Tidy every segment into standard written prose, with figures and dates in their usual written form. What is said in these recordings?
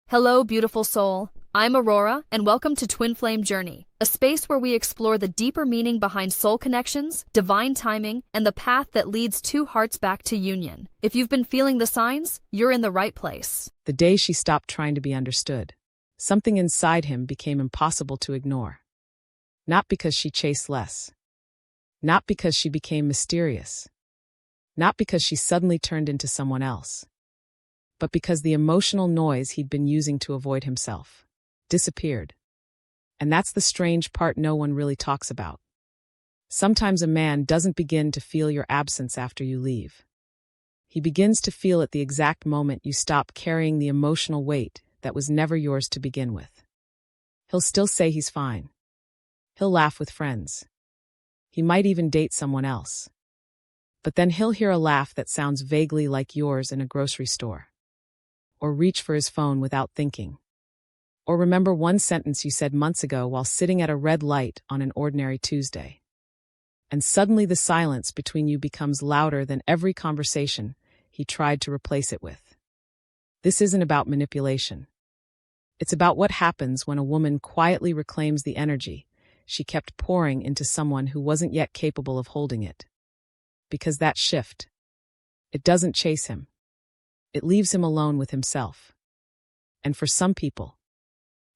Hello, beautiful soul. I'm Aurora, and welcome to Twin Flame Journey, a space where we explore the deeper meaning behind soul connections, divine timing, and the path that leads two hearts back to union. If you've been feeling the signs, you're in the right place. The day she stopped trying to be understood, something inside him became impossible to ignore. Not because she chased less. Not because she became mysterious. Not because she suddenly turned into someone else. But because the emotional noise he'd been using to avoid himself disappeared. And that's the strange part no one really talks about. Sometimes a man doesn't begin to feel your absence after you leave. He begins to feel it the exact moment you stop carrying the emotional weight that was never yours to begin with. He'll still say he's fine. He'll laugh with friends. He might even date someone else. But then he'll hear a laugh that sounds vaguely like yours in a grocery store. Or reach for his phone without thinking. Or remember one sentence you said months ago while sitting at a red light on an ordinary Tuesday. And suddenly the silence between you becomes louder than every conversation he tried to replace it with. This isn't about manipulation. It's about what happens when a woman quietly reclaims the energy she kept pouring into someone who wasn't yet capable of holding it. Because that shift, it doesn't chase him. It leaves him alone with himself. And for some people,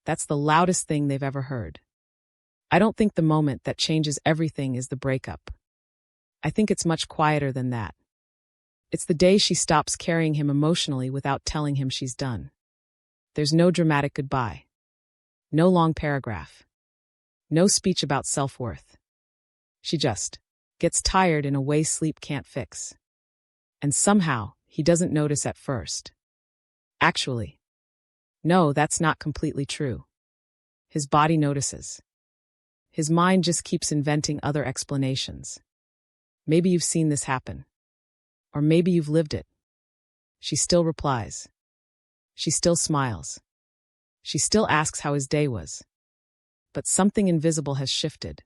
that's the loudest thing they've ever heard. I don't think the moment that changes everything is the breakup. I think it's much quieter than that. It's the day she stops carrying him emotionally without telling him she's done. There's no dramatic goodbye. No long paragraph. No speech about self-worth. She just gets tired in a way sleep can't fix. And somehow, he doesn't notice at first. Actually, no, that's not completely true. His body notices. His mind just keeps inventing other explanations. Maybe you've seen this happen. Or maybe you've lived it. She still replies. She still smiles. She still asks how his day was. But something invisible has shifted.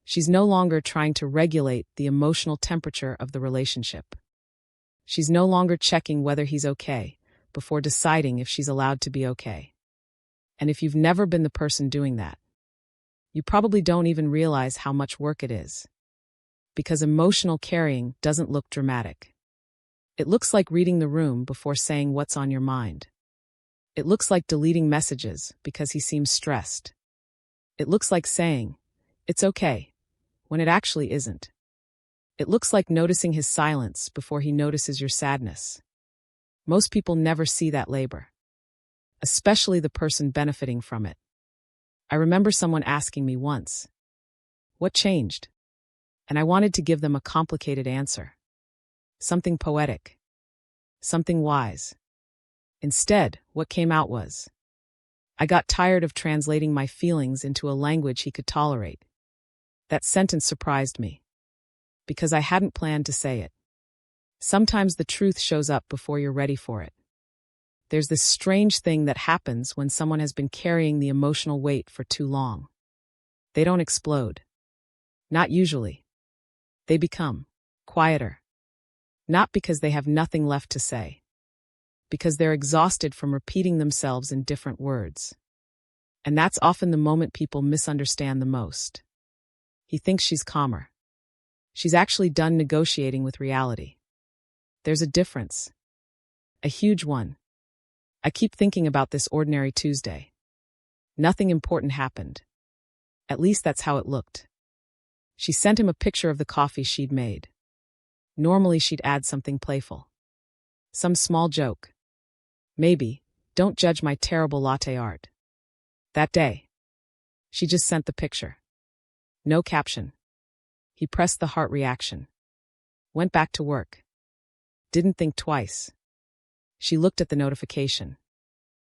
She's no longer trying to regulate the emotional temperature of the relationship. She's no longer checking whether he's okay before deciding if she's allowed to be okay. And if you've never been the person doing that, you probably don't even realize how much work it is. Because emotional carrying doesn't look dramatic. It looks like reading the room before saying what's on your mind. It looks like deleting messages because he seems stressed. It looks like saying, "It's okay," when it actually isn't. It looks like noticing his silence before he notices your sadness. Most people never see that labor. Especially the person benefiting from it. I remember someone asking me once, "What changed?" And I wanted to give them a complicated answer. Something poetic. Something wise. Instead, what came out was, I got tired of translating my feelings into a language he could tolerate. That sentence surprised me. Because I hadn't planned to say it. Sometimes the truth shows up before you're ready for it. There's this strange thing that happens when someone has been carrying the emotional weight for too long. They don't explode. Not usually. They become quieter. Not because they have nothing left to say. Because they're exhausted from repeating themselves in different words. And that's often the moment people misunderstand the most. He thinks she's calmer. She's actually done negotiating with reality. There's a difference. A huge one. I keep thinking about this ordinary Tuesday. Nothing important happened. At least that's how it looked. She sent him a picture of the coffee she'd made. Normally she'd add something playful. Some small joke. Maybe, "Don't judge my terrible latte art." That day, she just sent the picture. No caption. He pressed the heart reaction. Went back to work. Didn't think twice. She looked at the notification.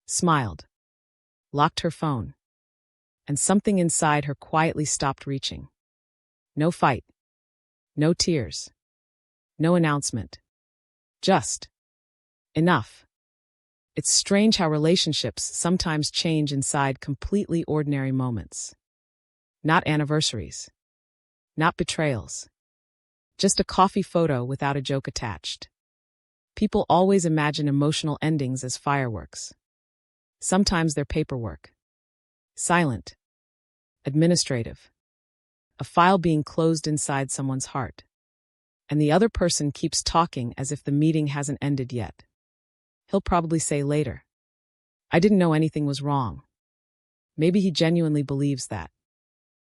Smiled. Locked her phone. And something inside her quietly stopped reaching. No fight. No tears. No announcement. Just enough. It's strange how relationships sometimes change inside completely ordinary moments. Not anniversaries. Not betrayals. Just a coffee photo without a joke attached. People always imagine emotional endings as fireworks. Sometimes they're paperwork. Silent. Administrative. A file being closed inside someone's heart. And the other person keeps talking as if the meeting hasn't ended yet. He'll probably say later, "I didn't know anything was wrong." Maybe he genuinely believes that.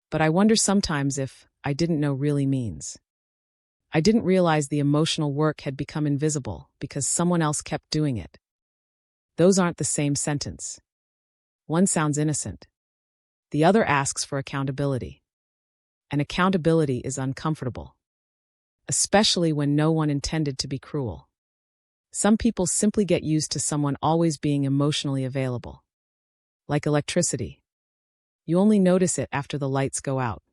But I wonder sometimes if "I didn't know" really means I didn't realize the emotional work had become invisible because someone else kept doing it. Those aren't the same sentence. One sounds innocent. The other asks for accountability. And accountability is uncomfortable. Especially when no one intended to be cruel. Some people simply get used to someone always being emotionally available. Like electricity. You only notice it after the lights go out.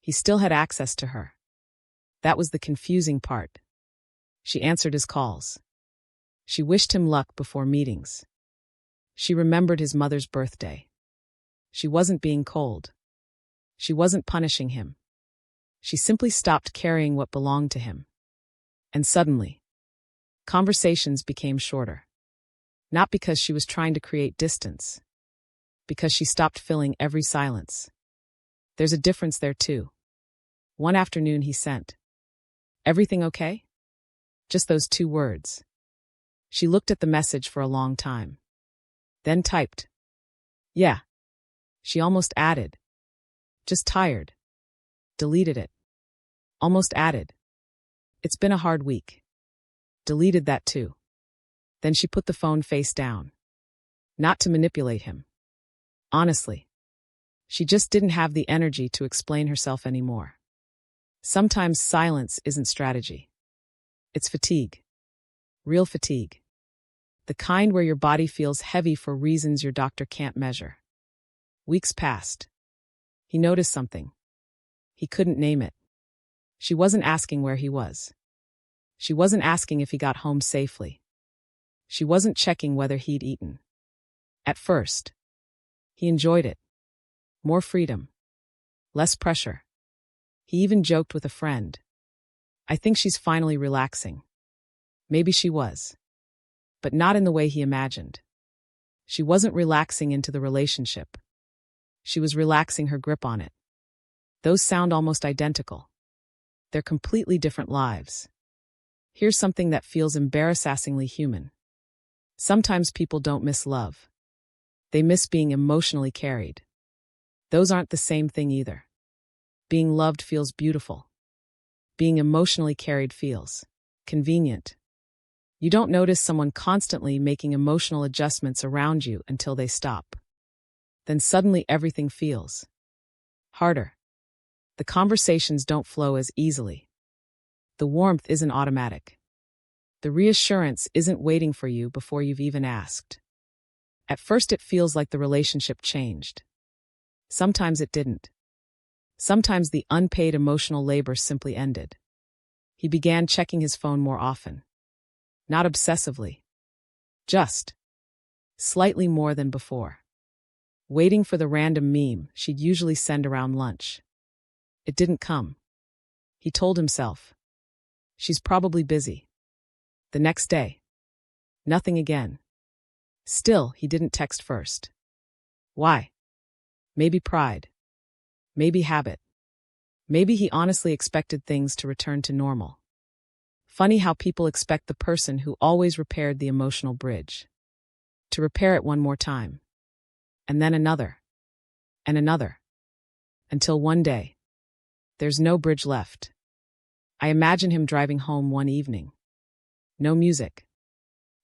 He still had access to her. That was the confusing part. She answered his calls. She wished him luck before meetings. She remembered his mother's birthday. She wasn't being cold. She wasn't punishing him. She simply stopped carrying what belonged to him. And suddenly, conversations became shorter. Not because she was trying to create distance. Because she stopped filling every silence. There's a difference there too. One afternoon he sent, "Everything okay?" Just those 2 words. She looked at the message for a long time. Then typed, "Yeah." She almost added, "Just tired." Deleted it. Almost added, "It's been a hard week." Deleted that too. Then she put the phone face down. Not to manipulate him. Honestly. She just didn't have the energy to explain herself anymore. Sometimes silence isn't strategy. It's fatigue. Real fatigue. The kind where your body feels heavy for reasons your doctor can't measure. Weeks passed. He noticed something. He couldn't name it. She wasn't asking where he was. She wasn't asking if he got home safely. She wasn't checking whether he'd eaten. At first, he enjoyed it. More freedom. Less pressure. He even joked with a friend. "I think she's finally relaxing." Maybe she was. But not in the way he imagined. She wasn't relaxing into the relationship. She was relaxing her grip on it. Those sound almost identical. They're completely different lives. Here's something that feels embarrassingly human. Sometimes people don't miss love. They miss being emotionally carried. Those aren't the same thing either. Being loved feels beautiful. Being emotionally carried feels convenient. You don't notice someone constantly making emotional adjustments around you until they stop. Then suddenly everything feels harder. The conversations don't flow as easily. The warmth isn't automatic. The reassurance isn't waiting for you before you've even asked. At first it feels like the relationship changed. Sometimes it didn't. Sometimes the unpaid emotional labor simply ended. He began checking his phone more often. Not obsessively. Just slightly more than before. Waiting for the random meme she'd usually send around lunch. It didn't come. He told himself, "She's probably busy." The next day. Nothing again. Still, he didn't text first. Why? Maybe pride. Maybe habit. Maybe he honestly expected things to return to normal. Funny how people expect the person who always repaired the emotional bridge to repair it one more time. And then another. And another. Until one day, there's no bridge left. I imagine him driving home one evening. No music.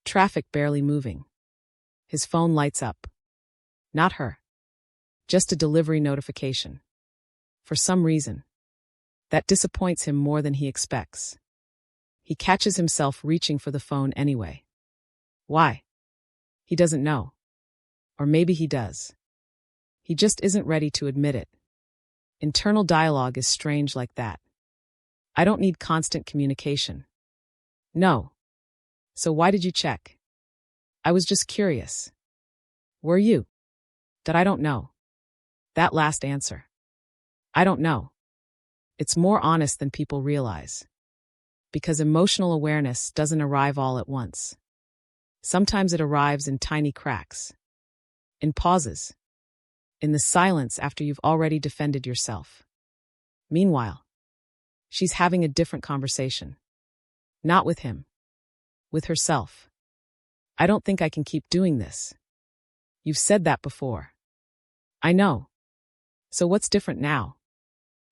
Traffic barely moving. His phone lights up. Not her. Just a delivery notification. For some reason, that disappoints him more than he expects. He catches himself reaching for the phone anyway. Why? He doesn't know. Or maybe he does. He just isn't ready to admit it. Internal dialogue is strange like that. I don't need constant communication. No. So why did you check? I was just curious. Were you? That I don't know. That last answer. I don't know. It's more honest than people realize. Because emotional awareness doesn't arrive all at once. Sometimes it arrives in tiny cracks. In pauses. In the silence after you've already defended yourself. Meanwhile, she's having a different conversation. Not with him. With herself. I don't think I can keep doing this. You've said that before. I know. So what's different now?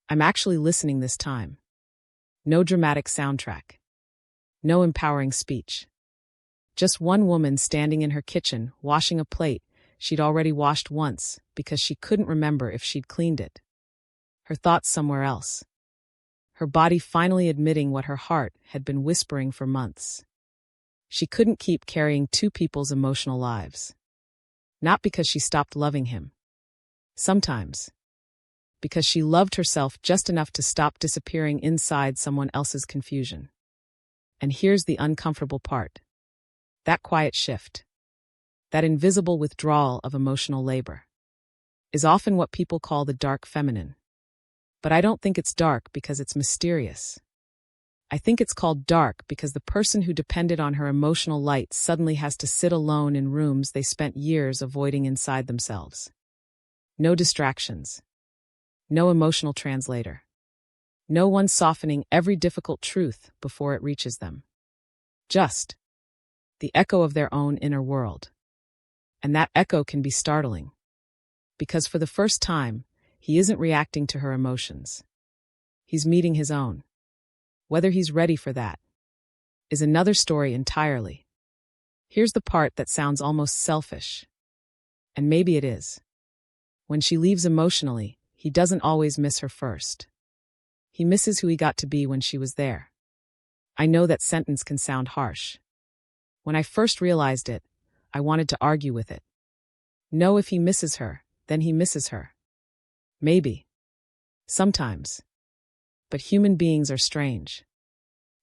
I'm actually listening this time. No dramatic soundtrack. No empowering speech. Just one woman standing in her kitchen, washing a plate she'd already washed once because she couldn't remember if she'd cleaned it. Her thoughts somewhere else. Her body finally admitting what her heart had been whispering for months. She couldn't keep carrying two people's emotional lives. Not because she stopped loving him. Sometimes. Because she loved herself just enough to stop disappearing inside someone else's confusion. And here's the uncomfortable part. That quiet shift. That invisible withdrawal of emotional labor. Is often what people call the dark feminine. But I don't think it's dark because it's mysterious. I think it's called dark because the person who depended on her emotional light suddenly has to sit alone in rooms they spent years avoiding inside themselves. No distractions. No emotional translator. No one softening every difficult truth before it reaches them. Just the echo of their own inner world. And that echo can be startling. Because for the first time, he isn't reacting to her emotions. He's meeting his own. Whether he's ready for that is another story entirely. Here's the part that sounds almost selfish. And maybe it is. When she leaves emotionally, he doesn't always miss her first. He misses who he got to be when she was there. I know that sentence can sound harsh. When I first realized it, I wanted to argue with it. No, if he misses her, then he misses her. Maybe. Sometimes. But human beings are strange.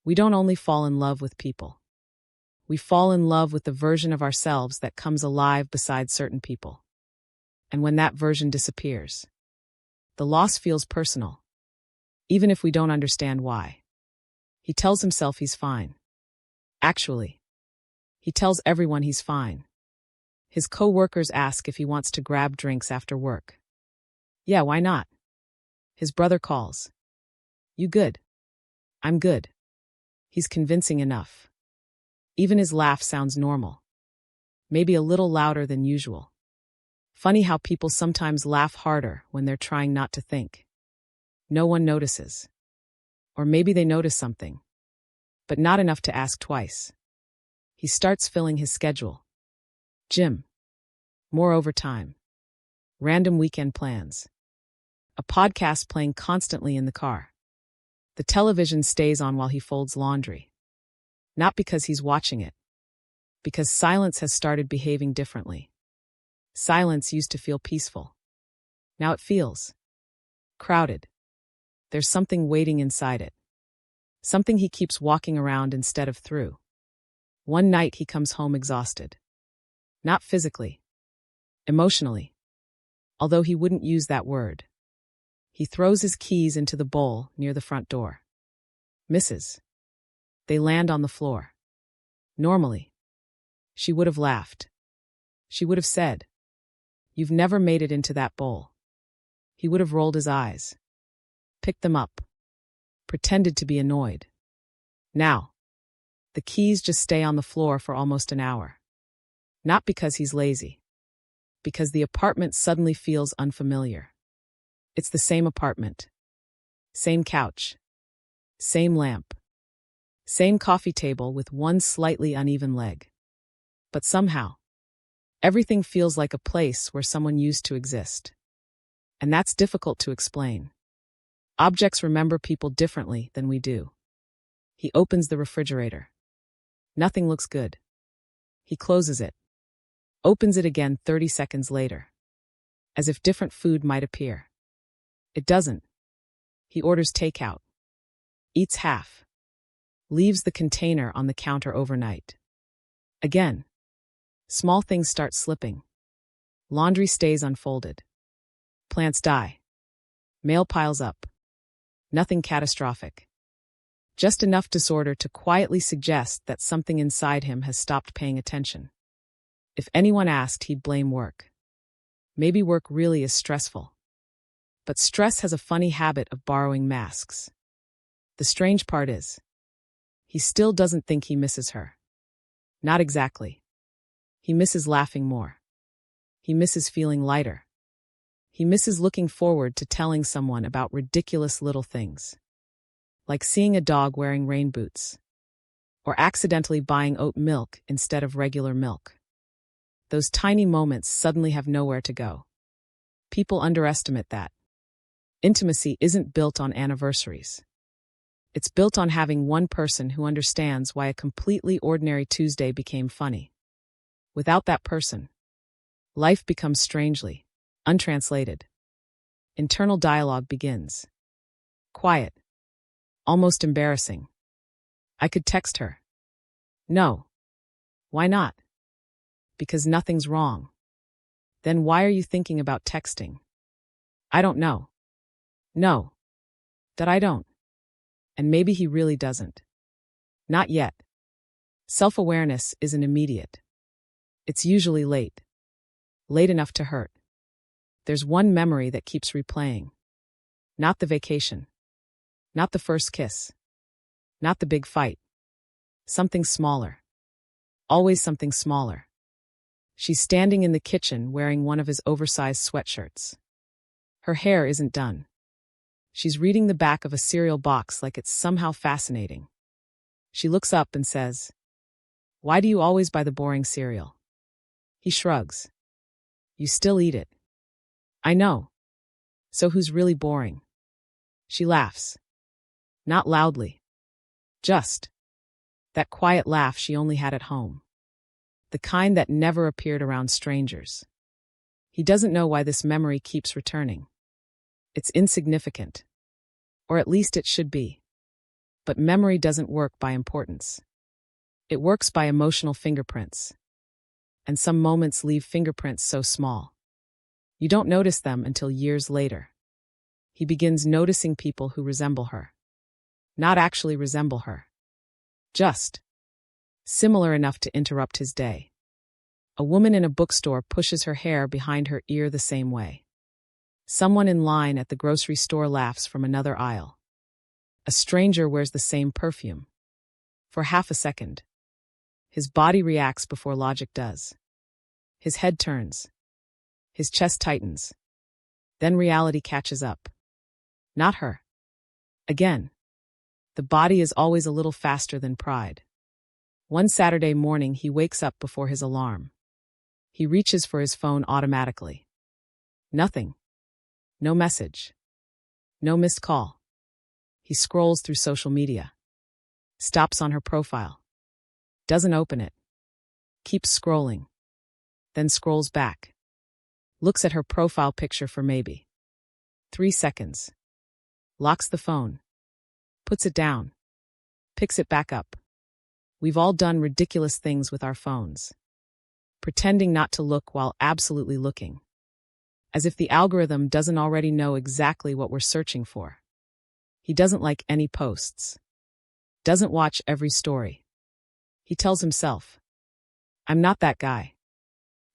We don't only fall in love with people. We fall in love with the version of ourselves that comes alive beside certain people. And when that version disappears, the loss feels personal, even if we don't understand why. He tells himself he's fine. Actually, he tells everyone he's fine. His co-workers ask if he wants to grab drinks after work. Yeah, why not? His brother calls. You good? I'm good. He's convincing enough. Even his laugh sounds normal. Maybe a little louder than usual. Funny how people sometimes laugh harder when they're trying not to think. No one notices. Or maybe they notice something. But not enough to ask twice. He starts filling his schedule. Gym. More overtime. Random weekend plans. A podcast playing constantly in the car. The television stays on while he folds laundry. Not because he's watching it. Because silence has started behaving differently. Silence used to feel peaceful. Now it feels crowded. There's something waiting inside it. Something he keeps walking around instead of through. One night he comes home exhausted. Not physically. Emotionally. Although he wouldn't use that word. He throws his keys into the bowl near the front door. Misses. They land on the floor. Normally, she would have laughed. She would have said, "You've never made it into that bowl." He would have rolled his eyes. Picked them up. Pretended to be annoyed. Now, the keys just stay on the floor for almost an hour. Not because he's lazy. Because the apartment suddenly feels unfamiliar. It's the same apartment. Same couch. Same lamp. Same coffee table with one slightly uneven leg. But somehow, everything feels like a place where someone used to exist. And that's difficult to explain. Objects remember people differently than we do. He opens the refrigerator. Nothing looks good. He closes it. Opens it again 30 seconds later. As if different food might appear. It doesn't. He orders takeout. Eats half. Leaves the container on the counter overnight. Again. Small things start slipping. Laundry stays unfolded. Plants die. Mail piles up. Nothing catastrophic. Just enough disorder to quietly suggest that something inside him has stopped paying attention. If anyone asked, he'd blame work. Maybe work really is stressful. But stress has a funny habit of borrowing masks. The strange part is, he still doesn't think he misses her. Not exactly. He misses laughing more. He misses feeling lighter. He misses looking forward to telling someone about ridiculous little things. Like seeing a dog wearing rain boots. Or accidentally buying oat milk instead of regular milk. Those tiny moments suddenly have nowhere to go. People underestimate that. Intimacy isn't built on anniversaries. It's built on having one person who understands why a completely ordinary Tuesday became funny. Without that person, life becomes strangely untranslated. Internal dialogue begins. Quiet. Almost embarrassing. I could text her. No. Why not? Because nothing's wrong. Then why are you thinking about texting? I don't know. No. That I don't. And maybe he really doesn't. Not yet. Self-awareness isn't immediate. It's usually late. Late enough to hurt. There's one memory that keeps replaying. Not the vacation. Not the first kiss. Not the big fight. Something smaller. Always something smaller. She's standing in the kitchen wearing one of his oversized sweatshirts. Her hair isn't done. She's reading the back of a cereal box like it's somehow fascinating. She looks up and says, "Why do you always buy the boring cereal?" He shrugs. "You still eat it." I know. So who's really boring? She laughs. Not loudly. Just. That quiet laugh she only had at home. The kind that never appeared around strangers. He doesn't know why this memory keeps returning. It's insignificant. Or at least it should be. But memory doesn't work by importance. It works by emotional fingerprints. And some moments leave fingerprints so small. You don't notice them until years later. He begins noticing people who resemble her. Not actually resemble her. Just. Similar enough to interrupt his day. A woman in a bookstore pushes her hair behind her ear the same way. Someone in line at the grocery store laughs from another aisle. A stranger wears the same perfume. For half a second. His body reacts before logic does. His head turns. His chest tightens. Then reality catches up. Not her. Again. The body is always a little faster than pride. One Saturday morning he wakes up before his alarm. He reaches for his phone automatically. Nothing. No message. No missed call. He scrolls through social media. Stops on her profile. Doesn't open it. Keeps scrolling. Then scrolls back. Looks at her profile picture for maybe 3 seconds. Locks the phone. Puts it down. Picks it back up. We've all done ridiculous things with our phones. Pretending not to look while absolutely looking. As if the algorithm doesn't already know exactly what we're searching for. He doesn't like any posts. Doesn't watch every story. He tells himself, "I'm not that guy."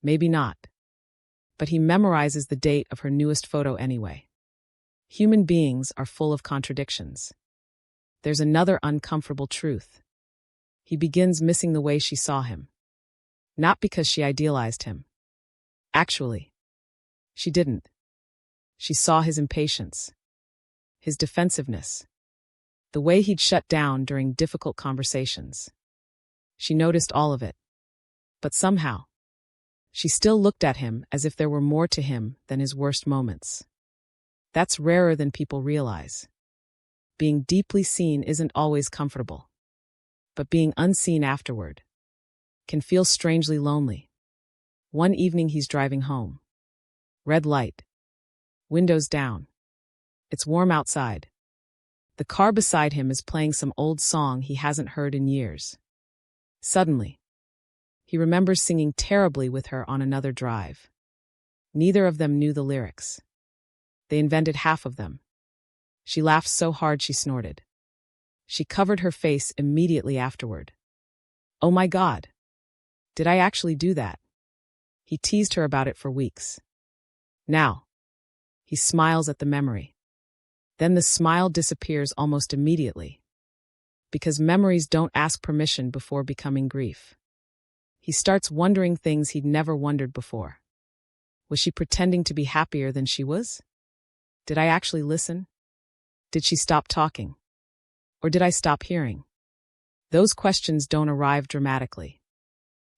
Maybe not. But he memorizes the date of her newest photo anyway. Human beings are full of contradictions. There's another uncomfortable truth. He begins missing the way she saw him. Not because she idealized him. Actually, she didn't. She saw his impatience. His defensiveness. The way he'd shut down during difficult conversations. She noticed all of it. But somehow, she still looked at him as if there were more to him than his worst moments. That's rarer than people realize. Being deeply seen isn't always comfortable. But being unseen afterward can feel strangely lonely. One evening he's driving home. Red light. Windows down. It's warm outside. The car beside him is playing some old song he hasn't heard in years. Suddenly, he remembers singing terribly with her on another drive. Neither of them knew the lyrics. They invented half of them. She laughed so hard she snorted. She covered her face immediately afterward. Oh my God! Did I actually do that? He teased her about it for weeks. Now, he smiles at the memory. Then the smile disappears almost immediately. Because memories don't ask permission before becoming grief. He starts wondering things he'd never wondered before. Was she pretending to be happier than she was? Did I actually listen? Did she stop talking? Or did I stop hearing? Those questions don't arrive dramatically.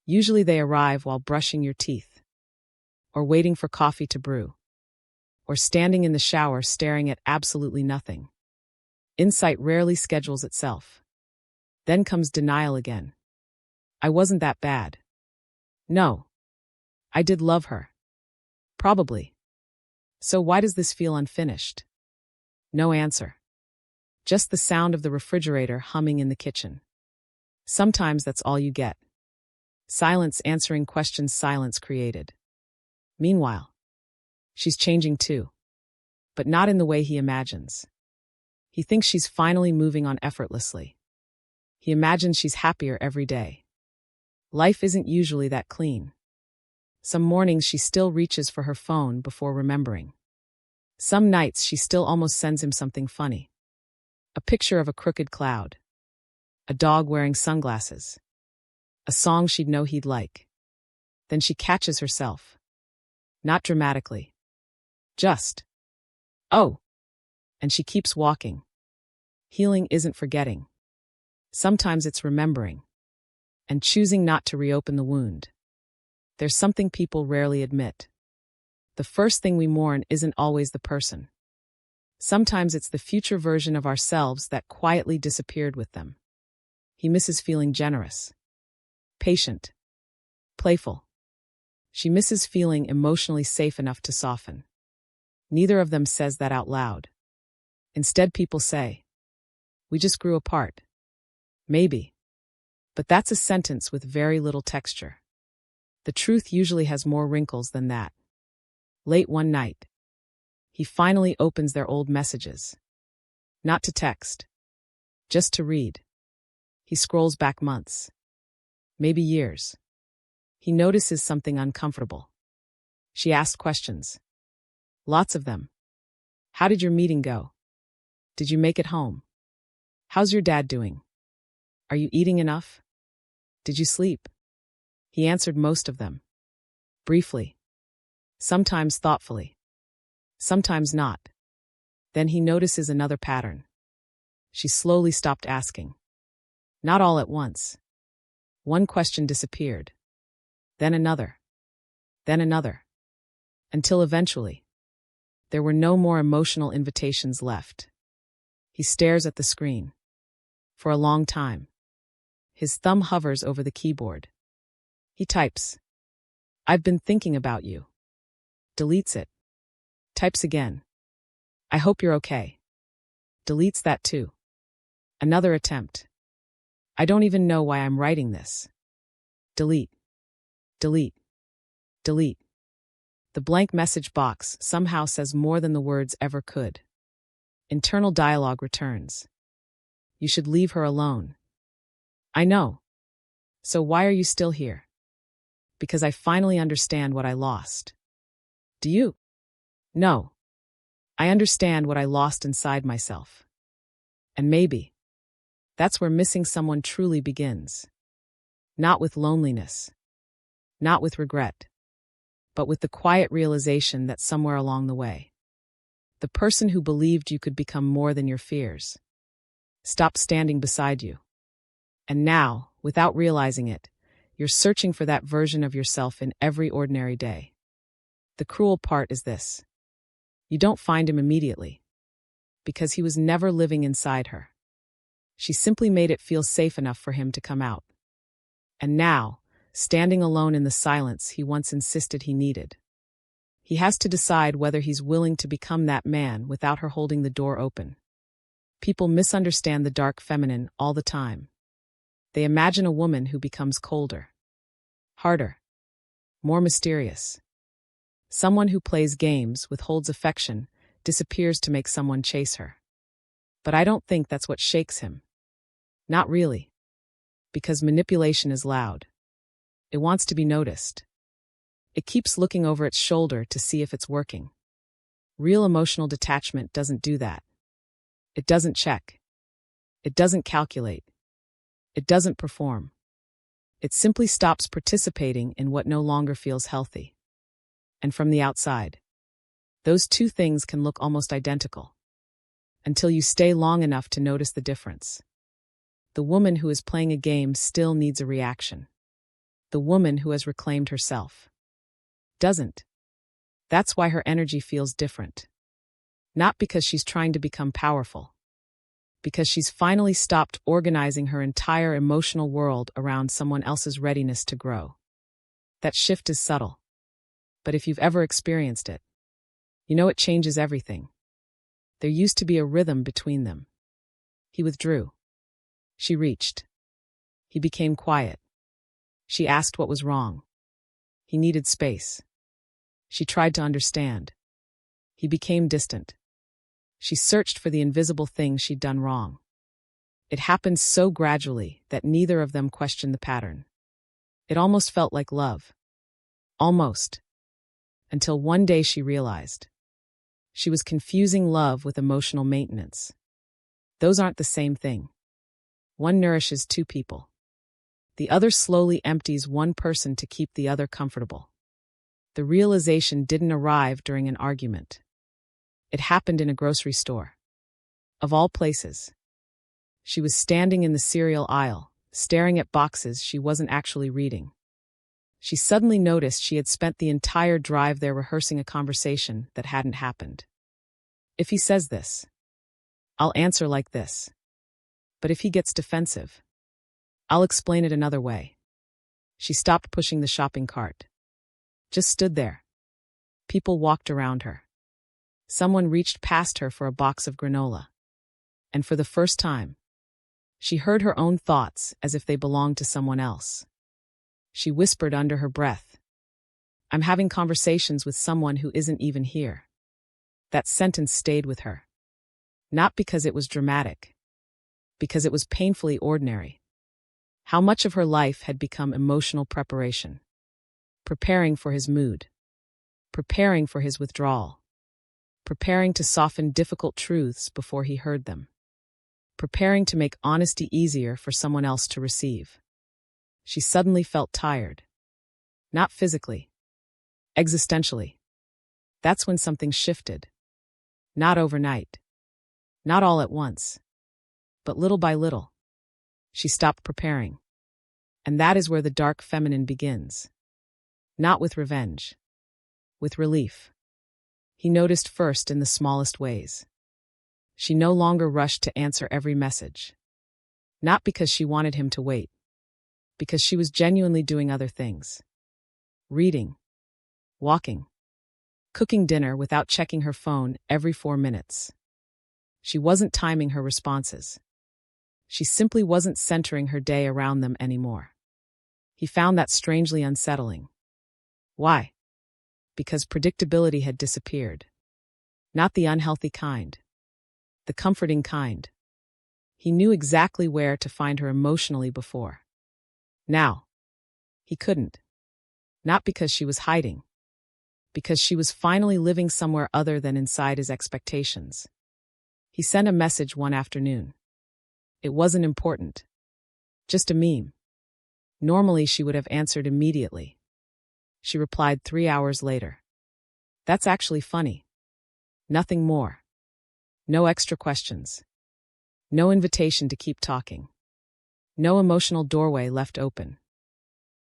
Usually they arrive while brushing your teeth, or waiting for coffee to brew, or standing in the shower staring at absolutely nothing. Insight rarely schedules itself. Then comes denial again. I wasn't that bad. No. I did love her. Probably. So why does this feel unfinished? No answer. Just the sound of the refrigerator humming in the kitchen. Sometimes that's all you get. Silence answering questions silence created. Meanwhile, she's changing too. But not in the way he imagines. He thinks she's finally moving on effortlessly. He imagines she's happier every day. Life isn't usually that clean. Some mornings she still reaches for her phone before remembering. Some nights she still almost sends him something funny. A picture of a crooked cloud. A dog wearing sunglasses. A song she'd know he'd like. Then she catches herself. Not dramatically. Just, oh. And she keeps walking. Healing isn't forgetting. Sometimes it's remembering. And choosing not to reopen the wound. There's something people rarely admit. The first thing we mourn isn't always the person. Sometimes it's the future version of ourselves that quietly disappeared with them. He misses feeling generous, patient, playful. She misses feeling emotionally safe enough to soften. Neither of them says that out loud. Instead, people say, "We just grew apart." Maybe. But that's a sentence with very little texture. The truth usually has more wrinkles than that. Late one night, he finally opens their old messages. Not to text. Just to read. He scrolls back months. Maybe years. He notices something uncomfortable. She asked questions. Lots of them. How did your meeting go? Did you make it home? How's your dad doing? Are you eating enough? Did you sleep? He answered most of them. Briefly. Sometimes thoughtfully. Sometimes not. Then he notices another pattern. She slowly stopped asking. Not all at once. One question disappeared. Then another. Then another. Until eventually, there were no more emotional invitations left. He stares at the screen. For a long time. His thumb hovers over the keyboard. He types. I've been thinking about you. Deletes it. Types again. I hope you're okay. Deletes that too. Another attempt. I don't even know why I'm writing this. Delete. Delete. Delete. The blank message box somehow says more than the words ever could. Internal dialogue returns. You should leave her alone. I know. So why are you still here? Because I finally understand what I lost. Do you? No. I understand what I lost inside myself. And maybe that's where missing someone truly begins. Not with loneliness. Not with regret. But with the quiet realization that somewhere along the way, the person who believed you could become more than your fears stopped standing beside you. And now, without realizing it, you're searching for that version of yourself in every ordinary day. The cruel part is this. You don't find him immediately. Because he was never living inside her. She simply made it feel safe enough for him to come out. And now, standing alone in the silence he once insisted he needed, he has to decide whether he's willing to become that man without her holding the door open. People misunderstand the dark feminine all the time. They imagine a woman who becomes colder, harder, more mysterious. Someone who plays games, withholds affection, disappears to make someone chase her. But I don't think that's what shakes him. Not really. Because manipulation is loud. It wants to be noticed. It keeps looking over its shoulder to see if it's working. Real emotional detachment doesn't do that. It doesn't check. It doesn't calculate. It doesn't perform. It simply stops participating in what no longer feels healthy. And from the outside, those two things can look almost identical, until you stay long enough to notice the difference. The woman who is playing a game still needs a reaction. The woman who has reclaimed herself doesn't. That's why her energy feels different. Not because she's trying to become powerful. Because she's finally stopped organizing her entire emotional world around someone else's readiness to grow. That shift is subtle. But if you've ever experienced it, you know it changes everything. There used to be a rhythm between them. He withdrew. She reached. He became quiet. She asked what was wrong. He needed space. She tried to understand. He became distant. She searched for the invisible things she'd done wrong. It happened so gradually that neither of them questioned the pattern. It almost felt like love. Almost. Until one day she realized. She was confusing love with emotional maintenance. Those aren't the same thing. One nourishes two people. The other slowly empties one person to keep the other comfortable. The realization didn't arrive during an argument. It happened in a grocery store. Of all places. She was standing in the cereal aisle, staring at boxes she wasn't actually reading. She suddenly noticed she had spent the entire drive there rehearsing a conversation that hadn't happened. If he says this, I'll answer like this. But if he gets defensive, I'll explain it another way. She stopped pushing the shopping cart. Just stood there. People walked around her. Someone reached past her for a box of granola. And for the first time, she heard her own thoughts as if they belonged to someone else. She whispered under her breath, I'm having conversations with someone who isn't even here. That sentence stayed with her. Not because it was dramatic. Because it was painfully ordinary. How much of her life had become emotional preparation. Preparing for his mood. Preparing for his withdrawal. Preparing to soften difficult truths before he heard them. Preparing to make honesty easier for someone else to receive. She suddenly felt tired. Not physically. Existentially. That's when something shifted. Not overnight. Not all at once. But little by little. She stopped preparing. And that is where the dark feminine begins. Not with revenge. With relief. He noticed first in the smallest ways. She no longer rushed to answer every message. Not because she wanted him to wait. Because she was genuinely doing other things. Reading. Walking. Cooking dinner without checking her phone every 4 minutes. She wasn't timing her responses. She simply wasn't centering her day around them anymore. He found that strangely unsettling. Why? Because predictability had disappeared. Not the unhealthy kind. The comforting kind. He knew exactly where to find her emotionally before. Now, he couldn't. Not because she was hiding. Because she was finally living somewhere other than inside his expectations. He sent a message one afternoon. It wasn't important. Just a meme. Normally she would have answered immediately. She replied 3 hours later. That's actually funny. Nothing more. No extra questions. No invitation to keep talking. No emotional doorway left open.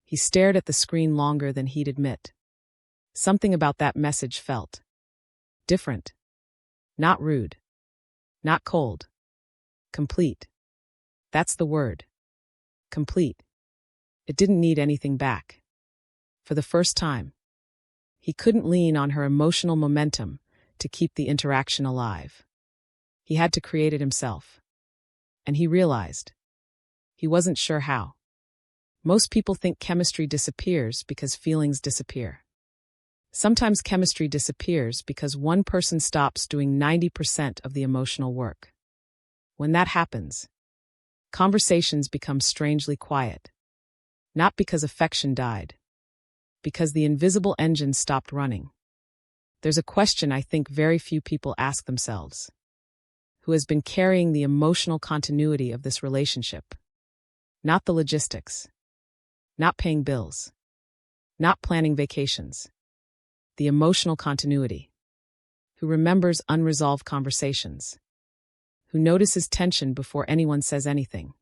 He stared at the screen longer than he'd admit. Something about that message felt different. Not rude. Not cold. Complete. That's the word. Complete. It didn't need anything back. For the first time, he couldn't lean on her emotional momentum to keep the interaction alive. He had to create it himself. And he realized. He wasn't sure how. Most people think chemistry disappears because feelings disappear. Sometimes chemistry disappears because one person stops doing 90% of the emotional work. When that happens, conversations become strangely quiet. Not because affection died, Because the invisible engine stopped running. There's a question I think very few people ask themselves. Who has been carrying the emotional continuity of this relationship? Not the logistics. Not paying bills. Not planning vacations. The emotional continuity. Who remembers unresolved conversations. Who notices tension before anyone says anything.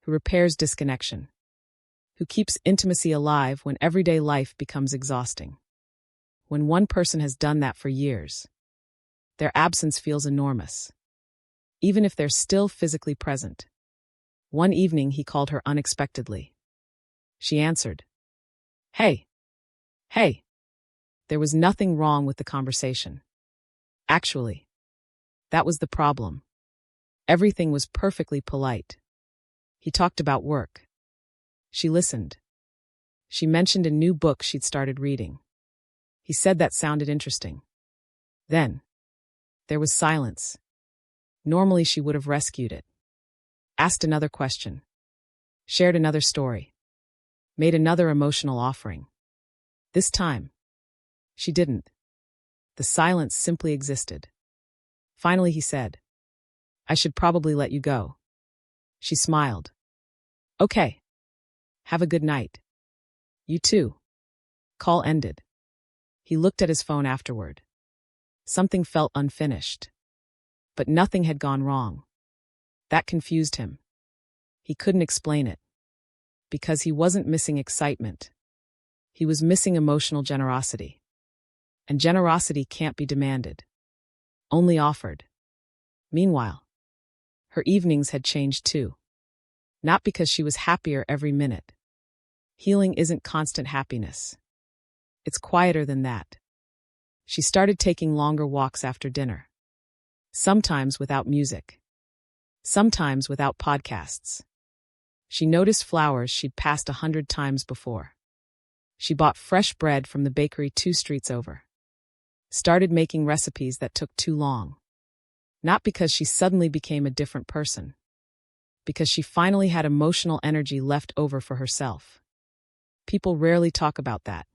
Who repairs disconnection. Who keeps intimacy alive when everyday life becomes exhausting. When one person has done that for years, their absence feels enormous, even if they're still physically present. One evening he called her unexpectedly. She answered. Hey. Hey. There was nothing wrong with the conversation. Actually, that was the problem. Everything was perfectly polite. He talked about work. She listened. She mentioned a new book she'd started reading. He said that sounded interesting. Then, there was silence. Normally she would have rescued it. Asked another question. Shared another story. Made another emotional offering. This time, she didn't. The silence simply existed. Finally he said, I should probably let you go. She smiled. Okay. Have a good night. You too. Call ended. He looked at his phone afterward. Something felt unfinished. But nothing had gone wrong. That confused him. He couldn't explain it. Because he wasn't missing excitement. He was missing emotional generosity. And generosity can't be demanded. Only offered. Meanwhile, her evenings had changed too. Not because she was happier every minute. Healing isn't constant happiness. It's quieter than that. She started taking longer walks after dinner. Sometimes without music. Sometimes without podcasts. She noticed flowers she'd passed 100 times before. She bought fresh bread from the bakery 2 streets over. Started making recipes that took too long. Not because she suddenly became a different person. Because she finally had emotional energy left over for herself. People rarely talk about that.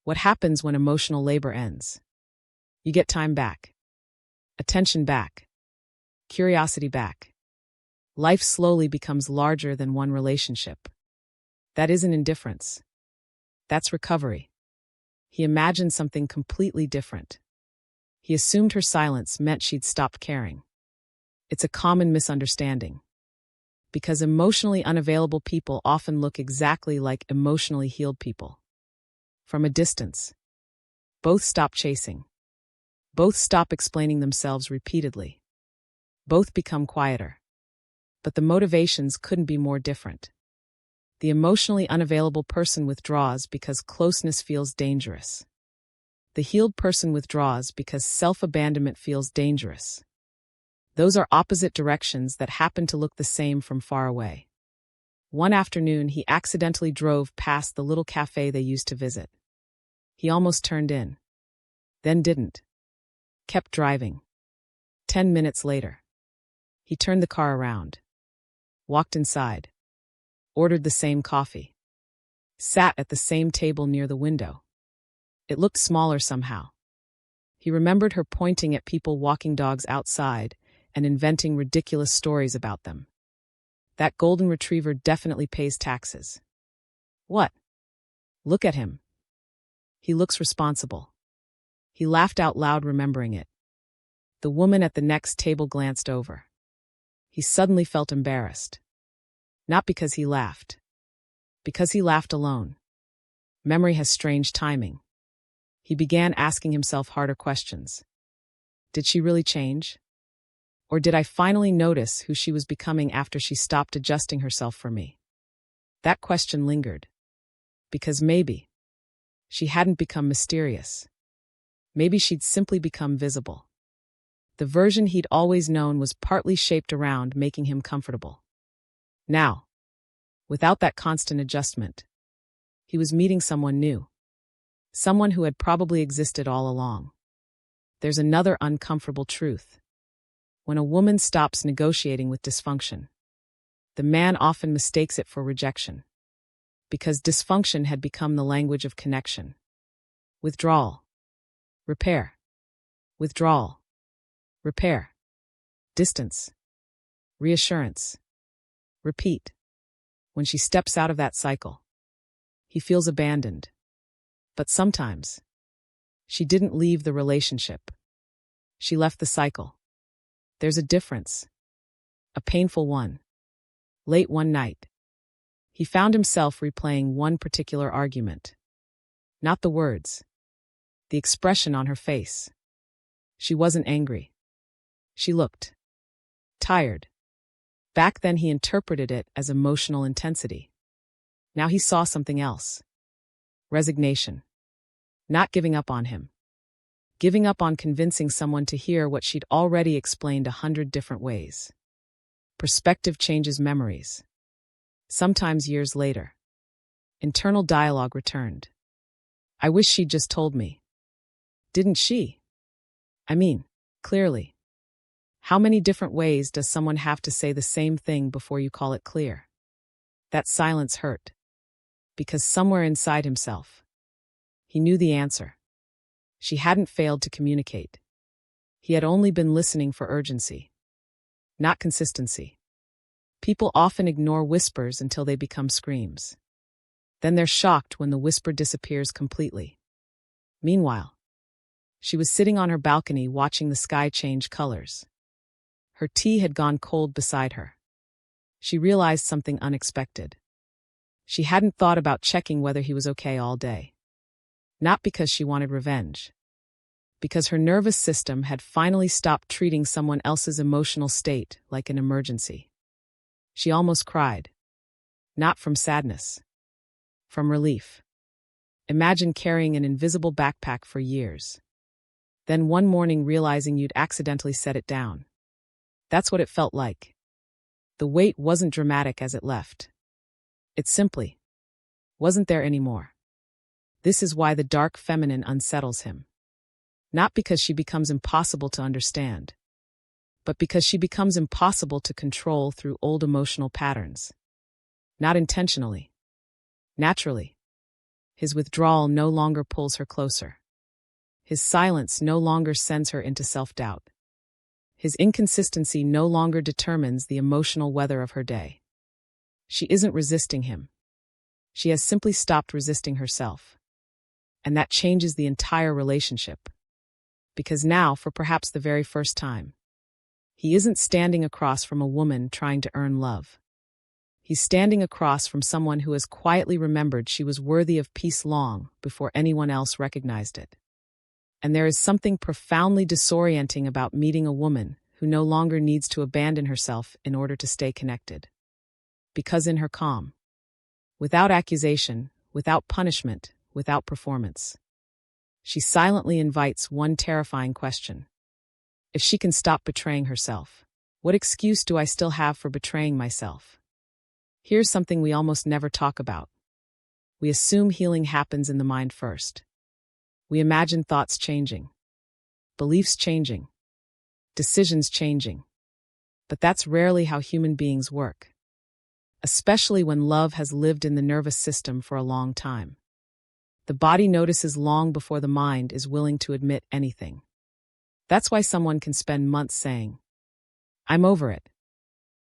What happens when emotional labor ends? You get time back. Attention back. Curiosity back. Life slowly becomes larger than one relationship. That isn't indifference. That's recovery. He imagined something completely different. He assumed her silence meant she'd stopped caring. It's a common misunderstanding. Because emotionally unavailable people often look exactly like emotionally healed people. From a distance. Both stop chasing. Both stop explaining themselves repeatedly. Both become quieter. But the motivations couldn't be more different. The emotionally unavailable person withdraws because closeness feels dangerous. The healed person withdraws because self-abandonment feels dangerous. Those are opposite directions that happen to look the same from far away. One afternoon, he accidentally drove past the little cafe they used to visit. He almost turned in. Then didn't. Kept driving. 10 minutes later. He turned the car around. Walked inside. Ordered the same coffee. Sat at the same table near the window. It looked smaller somehow. He remembered her pointing at people walking dogs outside and inventing ridiculous stories about them. That golden retriever definitely pays taxes. What? Look at him. He looks responsible. He laughed out loud, remembering it. The woman at the next table glanced over. He suddenly felt embarrassed. Not because he laughed. Because he laughed alone. Memory has strange timing. He began asking himself harder questions. Did she really change? Or did I finally notice who she was becoming after she stopped adjusting herself for me? That question lingered. Because maybe she hadn't become mysterious. Maybe she'd simply become visible. The version he'd always known was partly shaped around making him comfortable. Now, without that constant adjustment, he was meeting someone new. Someone who had probably existed all along. There's another uncomfortable truth. When a woman stops negotiating with dysfunction, the man often mistakes it for rejection. because dysfunction had become the language of connection. Withdrawal. Repair. Withdrawal. Repair. Distance. Reassurance. Repeat. When she steps out of that cycle, he feels abandoned. But sometimes, she didn't leave the relationship. She left the cycle. There's a difference. A painful one. Late one night, he found himself replaying one particular argument. Not the words. The expression on her face. She wasn't angry. She looked tired. Back then he interpreted it as emotional intensity. Now he saw something else. Resignation. Not giving up on him. Giving up on convincing someone to hear what she'd already explained 100 different ways. Perspective changes memories. Sometimes years later, internal dialogue returned. I wish she'd just told me. Didn't she? I mean, clearly. How many different ways does someone have to say the same thing before you call it clear? That silence hurt. Because somewhere inside himself, he knew the answer. She hadn't failed to communicate. He had only been listening for urgency, not consistency. People often ignore whispers until they become screams. Then they're shocked when the whisper disappears completely. Meanwhile, she was sitting on her balcony watching the sky change colors. Her tea had gone cold beside her. She realized something unexpected. She hadn't thought about checking whether he was okay all day. Not because she wanted revenge. Because her nervous system had finally stopped treating someone else's emotional state like an emergency. She almost cried. Not from sadness. From relief. Imagine carrying an invisible backpack for years. Then one morning realizing you'd accidentally set it down. That's what it felt like. The weight wasn't dramatic as it left. It simply wasn't there anymore. This is why the dark feminine unsettles him. Not because she becomes impossible to understand, but because she becomes impossible to control through old emotional patterns. Not intentionally. Naturally. His withdrawal no longer pulls her closer. His silence no longer sends her into self-doubt. His inconsistency no longer determines the emotional weather of her day. She isn't resisting him. She has simply stopped resisting herself. And that changes the entire relationship. Because now, for perhaps the very first time, he isn't standing across from a woman trying to earn love. He's standing across from someone who has quietly remembered she was worthy of peace long before anyone else recognized it. And there is something profoundly disorienting about meeting a woman who no longer needs to abandon herself in order to stay connected. Because in her calm, without accusation, without punishment, without performance, she silently invites one terrifying question. If she can stop betraying herself, what excuse do I still have for betraying myself? Here's something we almost never talk about. We assume healing happens in the mind first. We imagine thoughts changing, beliefs changing, decisions changing. But that's rarely how human beings work. Especially when love has lived in the nervous system for a long time. The body notices long before the mind is willing to admit anything. That's why someone can spend months saying, "I'm over it,"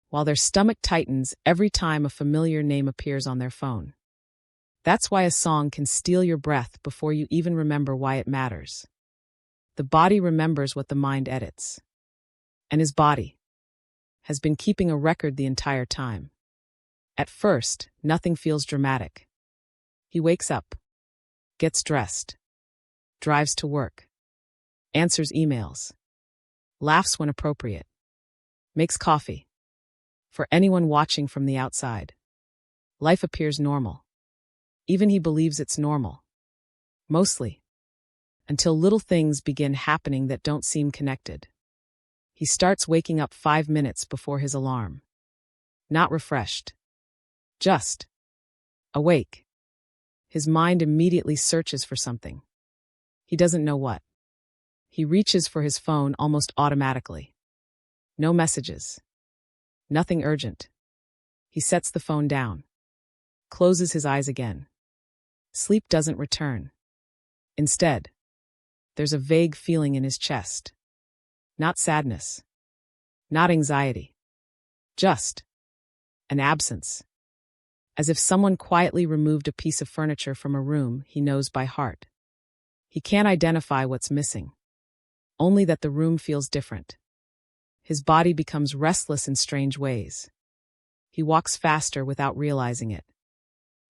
while their stomach tightens every time a familiar name appears on their phone. That's why a song can steal your breath before you even remember why it matters. The body remembers what the mind edits. And his body has been keeping a record the entire time. At first, nothing feels dramatic. He wakes up, gets dressed, drives to work, answers emails, laughs when appropriate, makes coffee. For anyone watching from the outside, life appears normal. Even he believes it's normal. Mostly. Until little things begin happening that don't seem connected. He starts waking up 5 minutes before his alarm. Not refreshed. Just awake. His mind immediately searches for something. He doesn't know what. He reaches for his phone almost automatically. No messages. Nothing urgent. He sets the phone down. closes his eyes again. Sleep doesn't return. Instead, there's a vague feeling in his chest. Not sadness. Not anxiety. Just an absence. As if someone quietly removed a piece of furniture from a room he knows by heart. He can't identify what's missing. Only that the room feels different. His body becomes restless in strange ways. He walks faster without realizing it.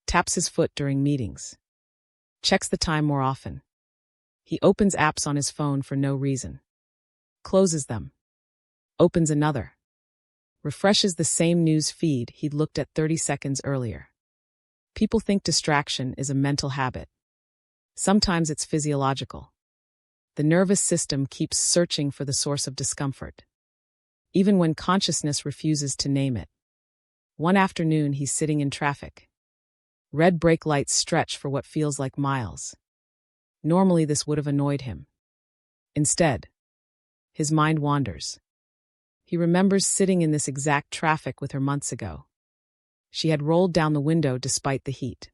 Taps his foot during meetings. Checks the time more often. He opens apps on his phone for no reason. Closes them. Opens another. Refreshes the same news feed he'd looked at 30 seconds earlier. People think distraction is a mental habit. Sometimes it's physiological. The nervous system keeps searching for the source of discomfort, even when consciousness refuses to name it. One afternoon, he's sitting in traffic. Red brake lights stretch for what feels like miles. Normally, this would have annoyed him. Instead, his mind wanders. He remembers sitting in this exact traffic with her months ago. She had rolled down the window despite the heat.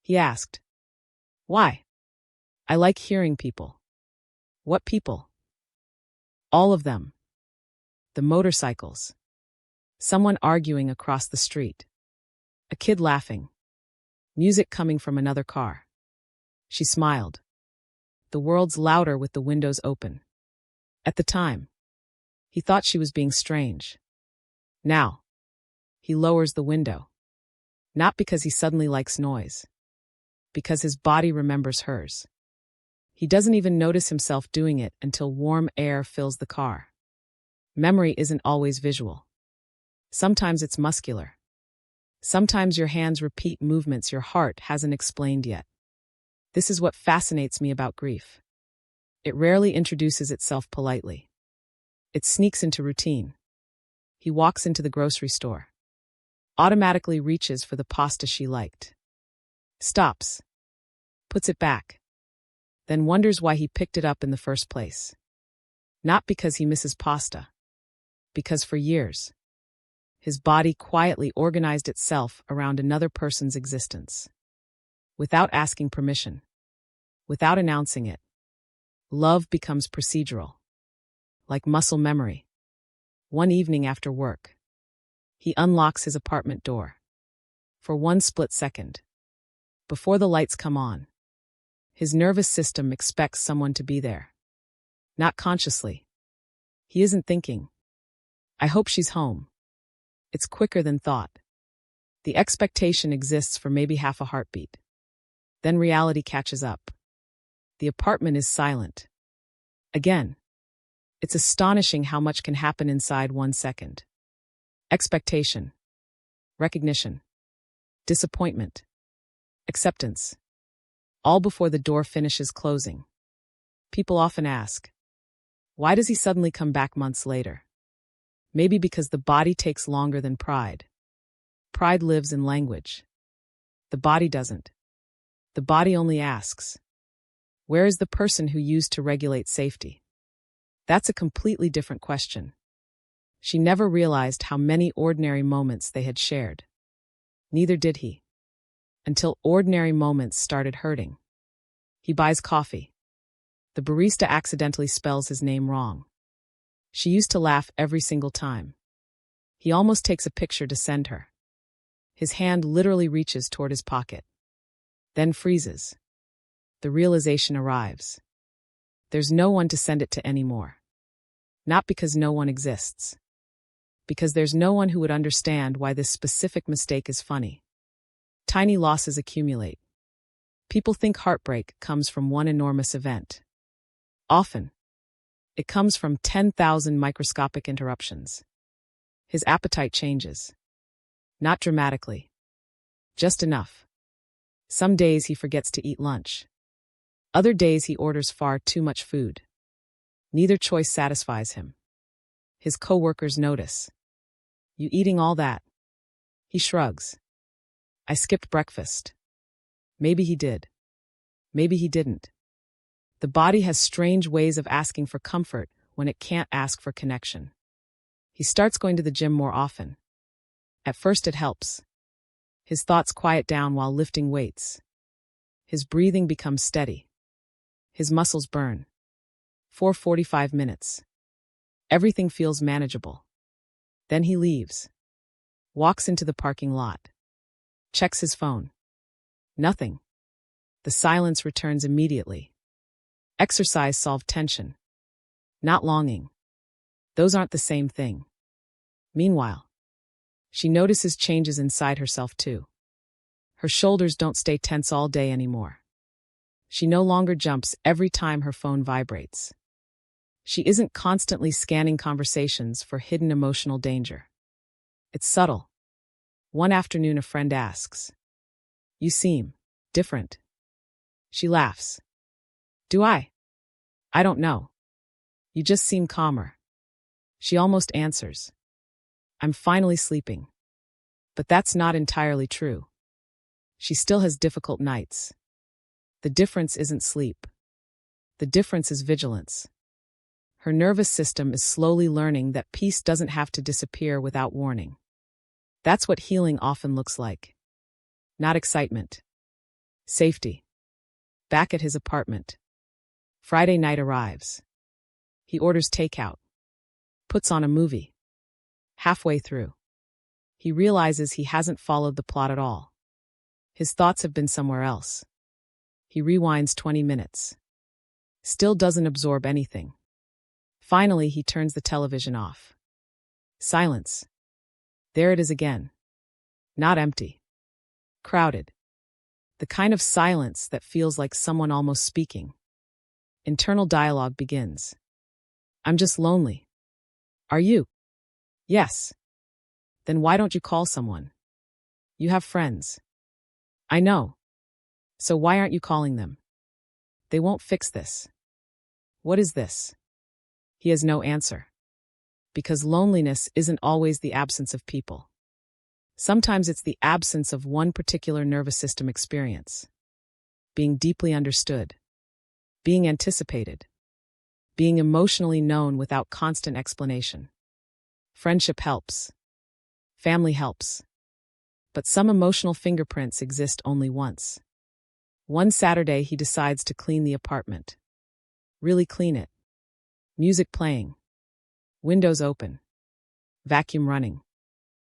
He asked, "Why?" "I like hearing people." "What people?" "All of them. The motorcycles. Someone arguing across the street. A kid laughing. Music coming from another car." She smiled. "The world's louder with the windows open." At the time, he thought she was being strange. Now, he lowers the window. Not because he suddenly likes noise. Because his body remembers hers. He doesn't even notice himself doing it until warm air fills the car. Memory isn't always visual. Sometimes it's muscular. Sometimes your hands repeat movements your heart hasn't explained yet. This is what fascinates me about grief. It rarely introduces itself politely. It sneaks into routine. He walks into the grocery store. Automatically reaches for the pasta she liked. Stops. Puts it back. Then wonders why he picked it up in the first place. Not because he misses pasta. Because for years, his body quietly organized itself around another person's existence. Without asking permission. Without announcing it. Love becomes procedural. Like muscle memory. One evening after work, he unlocks his apartment door. For one split second. Before the lights come on. His nervous system expects someone to be there. Not consciously. He isn't thinking, "I hope she's home." It's quicker than thought. The expectation exists for maybe half a heartbeat. Then reality catches up. The apartment is silent. Again. It's astonishing how much can happen inside 1 second. Expectation. Recognition. Disappointment. Acceptance. All before the door finishes closing. People often ask, why does he suddenly come back months later? Maybe because the body takes longer than pride. Pride lives in language. The body doesn't. The body only asks, where is the person who used to regulate safety? That's a completely different question. She never realized how many ordinary moments they had shared. Neither did he. Until ordinary moments started hurting. He buys coffee. The barista accidentally spells his name wrong. She used to laugh every single time. He almost takes a picture to send her. His hand literally reaches toward his pocket. Then freezes. The realization arrives. There's no one to send it to anymore. Not because no one exists. Because there's no one who would understand why this specific mistake is funny. Tiny losses accumulate. People think heartbreak comes from one enormous event. Often, it comes from 10,000 microscopic interruptions. His appetite changes. Not dramatically. Just enough. Some days he forgets to eat lunch. Other days he orders far too much food. Neither choice satisfies him. His coworkers notice. You eating all that? He shrugs. I skipped breakfast. Maybe he did. Maybe he didn't. The body has strange ways of asking for comfort when it can't ask for connection. He starts going to the gym more often. At first it helps. His thoughts quiet down while lifting weights. His breathing becomes steady. His muscles burn. 4:45 minutes. Everything feels manageable. Then he leaves. Walks into the parking lot. Checks his phone. Nothing. The silence returns immediately. Exercise solved tension. Not longing. Those aren't the same thing. Meanwhile, she notices changes inside herself too. Her shoulders don't stay tense all day anymore. She no longer jumps every time her phone vibrates. She isn't constantly scanning conversations for hidden emotional danger. It's subtle. One afternoon, a friend asks, "You seem different." She laughs. "Do I? I don't know. You just seem calmer." She almost answers, "I'm finally sleeping." But that's not entirely true. She still has difficult nights. The difference isn't sleep. The difference is vigilance. Her nervous system is slowly learning that peace doesn't have to disappear without warning. That's what healing often looks like. Not excitement. Safety. Back at his apartment. Friday night arrives. He orders takeout. Puts on a movie. Halfway through, he realizes he hasn't followed the plot at all. His thoughts have been somewhere else. He rewinds 20 minutes. Still doesn't absorb anything. Finally, he turns the television off. Silence. There it is again. Not empty. Crowded. The kind of silence that feels like someone almost speaking. Internal dialogue begins. "I'm just lonely." "Are you?" "Yes." "Then why don't you call someone? You have friends." "I know. So why aren't you calling them?" "They won't fix this." "What is this?" He has no answer. Because loneliness isn't always the absence of people. Sometimes it's the absence of one particular nervous system experience. Being deeply understood. Being anticipated. Being emotionally known without constant explanation. Friendship helps. Family helps. But some emotional fingerprints exist only once. One Saturday, he decides to clean the apartment. Really clean it. Music playing. Windows open. Vacuum running.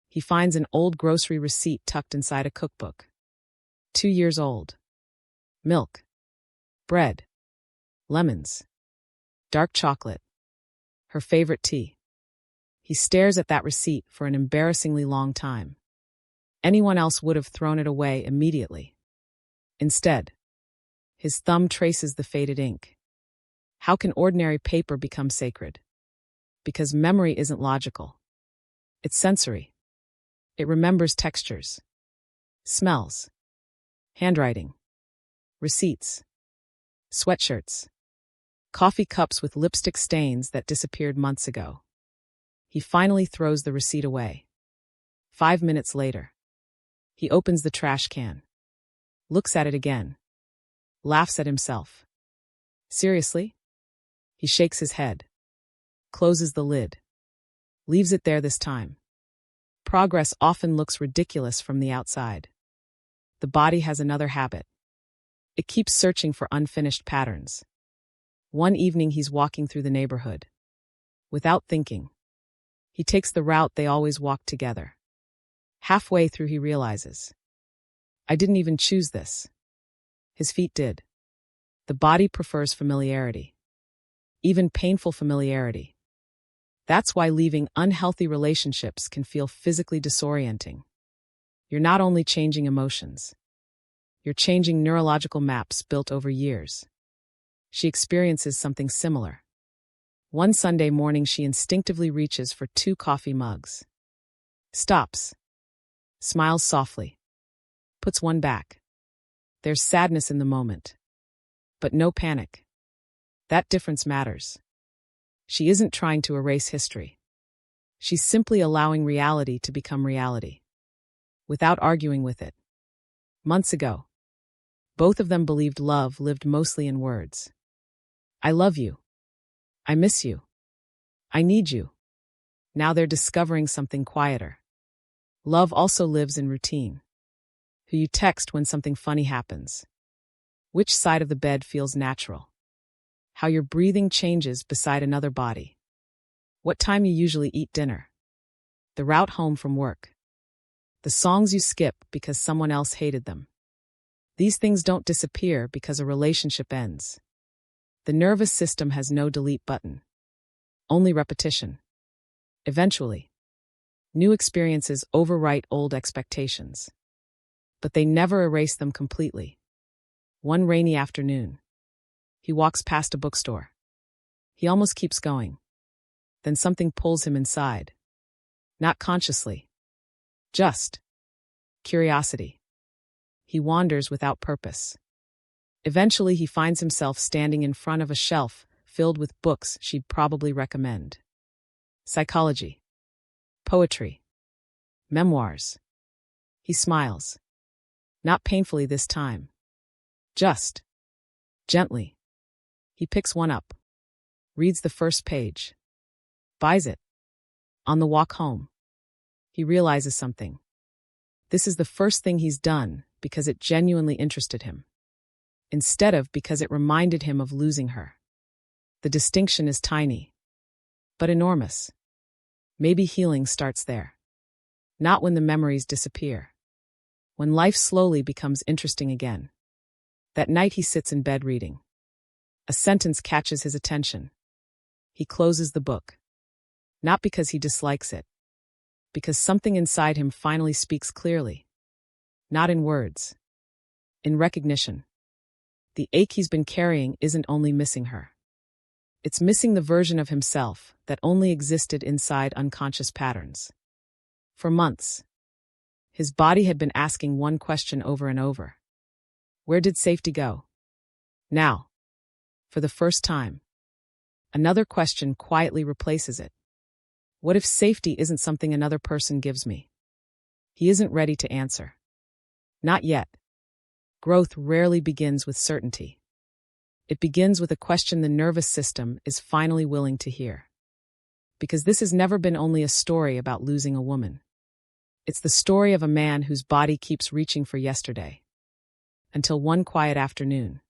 He finds an old grocery receipt tucked inside a cookbook. 2 years old. Milk. Bread. Lemons. Dark chocolate. Her favorite tea. He stares at that receipt for an embarrassingly long time. Anyone else would have thrown it away immediately. Instead, his thumb traces the faded ink. How can ordinary paper become sacred? Because memory isn't logical. It's sensory. It remembers textures, smells, handwriting, receipts, sweatshirts, coffee cups with lipstick stains that disappeared months ago. He finally throws the receipt away. 5 minutes later, he opens the trash can, looks at it again, laughs at himself. Seriously? He shakes his head, closes the lid, leaves it there this time. Progress often looks ridiculous from the outside. The body has another habit. It keeps searching for unfinished patterns. One evening, he's walking through the neighborhood. Without thinking, he takes the route they always walked together. Halfway through, he realizes, "I didn't even choose this." His feet did. The body prefers familiarity. Even painful familiarity. That's why leaving unhealthy relationships can feel physically disorienting. You're not only changing emotions, you're changing neurological maps built over years. She experiences something similar. One Sunday morning, she instinctively reaches for 2 coffee mugs. Stops. Smiles softly. Puts one back. There's sadness in the moment. But no panic. That difference matters. She isn't trying to erase history. She's simply allowing reality to become reality. Without arguing with it. Months ago, both of them believed love lived mostly in words. "I love you. I miss you. I need you." Now they're discovering something quieter. Love also lives in routine. who you text when something funny happens, which side of the bed feels natural, how your breathing changes beside another body, what time you usually eat dinner, the route home from work, the songs you skip because someone else hated them. These things don't disappear because a relationship ends. The nervous system has no delete button, only repetition. Eventually, new experiences overwrite old expectations. But they never erase them completely. One rainy afternoon, he walks past a bookstore. He almost keeps going. Then something pulls him inside. Not consciously. Just curiosity. He wanders without purpose. Eventually, he finds himself standing in front of a shelf filled with books she'd probably recommend. Psychology. Poetry. Memoirs. He smiles. Not painfully this time. Just gently. He picks one up. Reads the first page. Buys it. On the walk home, he realizes something. This is the first thing he's done because it genuinely interested him, instead of because it reminded him of losing her. The distinction is tiny, but enormous. Maybe healing starts there. Not when the memories disappear. When life slowly becomes interesting again. That night he sits in bed reading. A sentence catches his attention. He closes the book. Not because he dislikes it. Because something inside him finally speaks clearly. Not in words. In recognition. The ache he's been carrying isn't only missing her. It's missing the version of himself that only existed inside unconscious patterns. For months, his body had been asking one question over and over. Where did safety go? Now, for the first time, another question quietly replaces it. What if safety isn't something another person gives me? He isn't ready to answer. Not yet. Growth rarely begins with certainty. It begins with a question the nervous system is finally willing to hear. Because this has never been only a story about losing a woman. It's the story of a man whose body keeps reaching for yesterday. Until one quiet afternoon,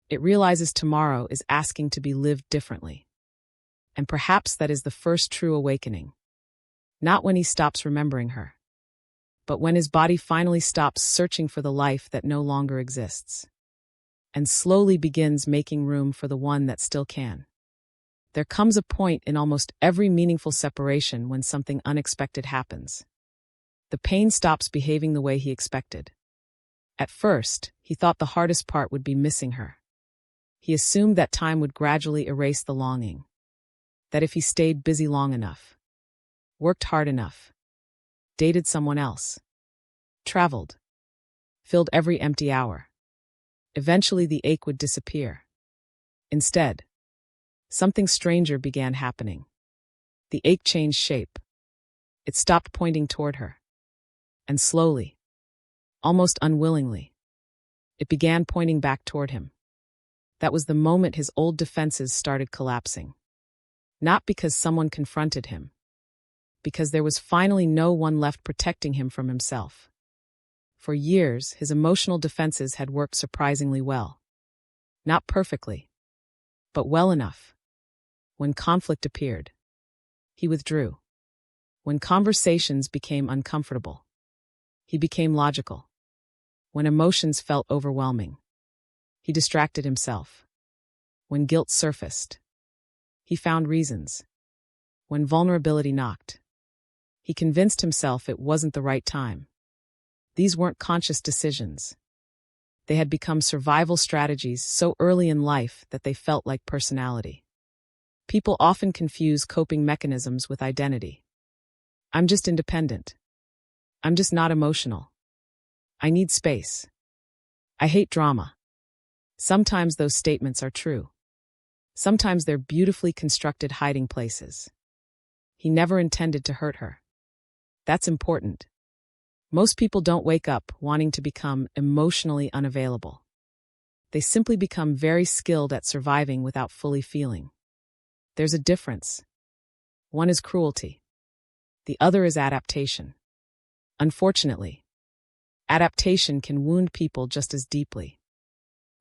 it realizes tomorrow is asking to be lived differently. And perhaps that is the first true awakening. Not when he stops remembering her, but when his body finally stops searching for the life that no longer exists, and slowly begins making room for the one that still can. There comes a point in almost every meaningful separation when something unexpected happens. The pain stops behaving the way he expected. At first, he thought the hardest part would be missing her. He assumed that time would gradually erase the longing. That if he stayed busy long enough, worked hard enough, dated someone else, traveled, filled every empty hour, eventually the ache would disappear. Instead, something stranger began happening. The ache changed shape. It stopped pointing toward her. And slowly, almost unwillingly, it began pointing back toward him. That was the moment his old defenses started collapsing. Not because someone confronted him. Because there was finally no one left protecting him from himself. For years, his emotional defenses had worked surprisingly well. Not perfectly, but well enough. When conflict appeared, he withdrew. When conversations became uncomfortable, he became logical. When emotions felt overwhelming, he distracted himself. When guilt surfaced, he found reasons. When vulnerability knocked, he convinced himself it wasn't the right time. These weren't conscious decisions. They had become survival strategies so early in life that they felt like personality. People often confuse coping mechanisms with identity. I'm just independent. I'm just not emotional. I need space. I hate drama. Sometimes those statements are true. Sometimes they're beautifully constructed hiding places. He never intended to hurt her. That's important. Most people don't wake up wanting to become emotionally unavailable. They simply become very skilled at surviving without fully feeling. There's a difference. One is cruelty. The other is adaptation. Unfortunately, Adaptation can wound people just as deeply.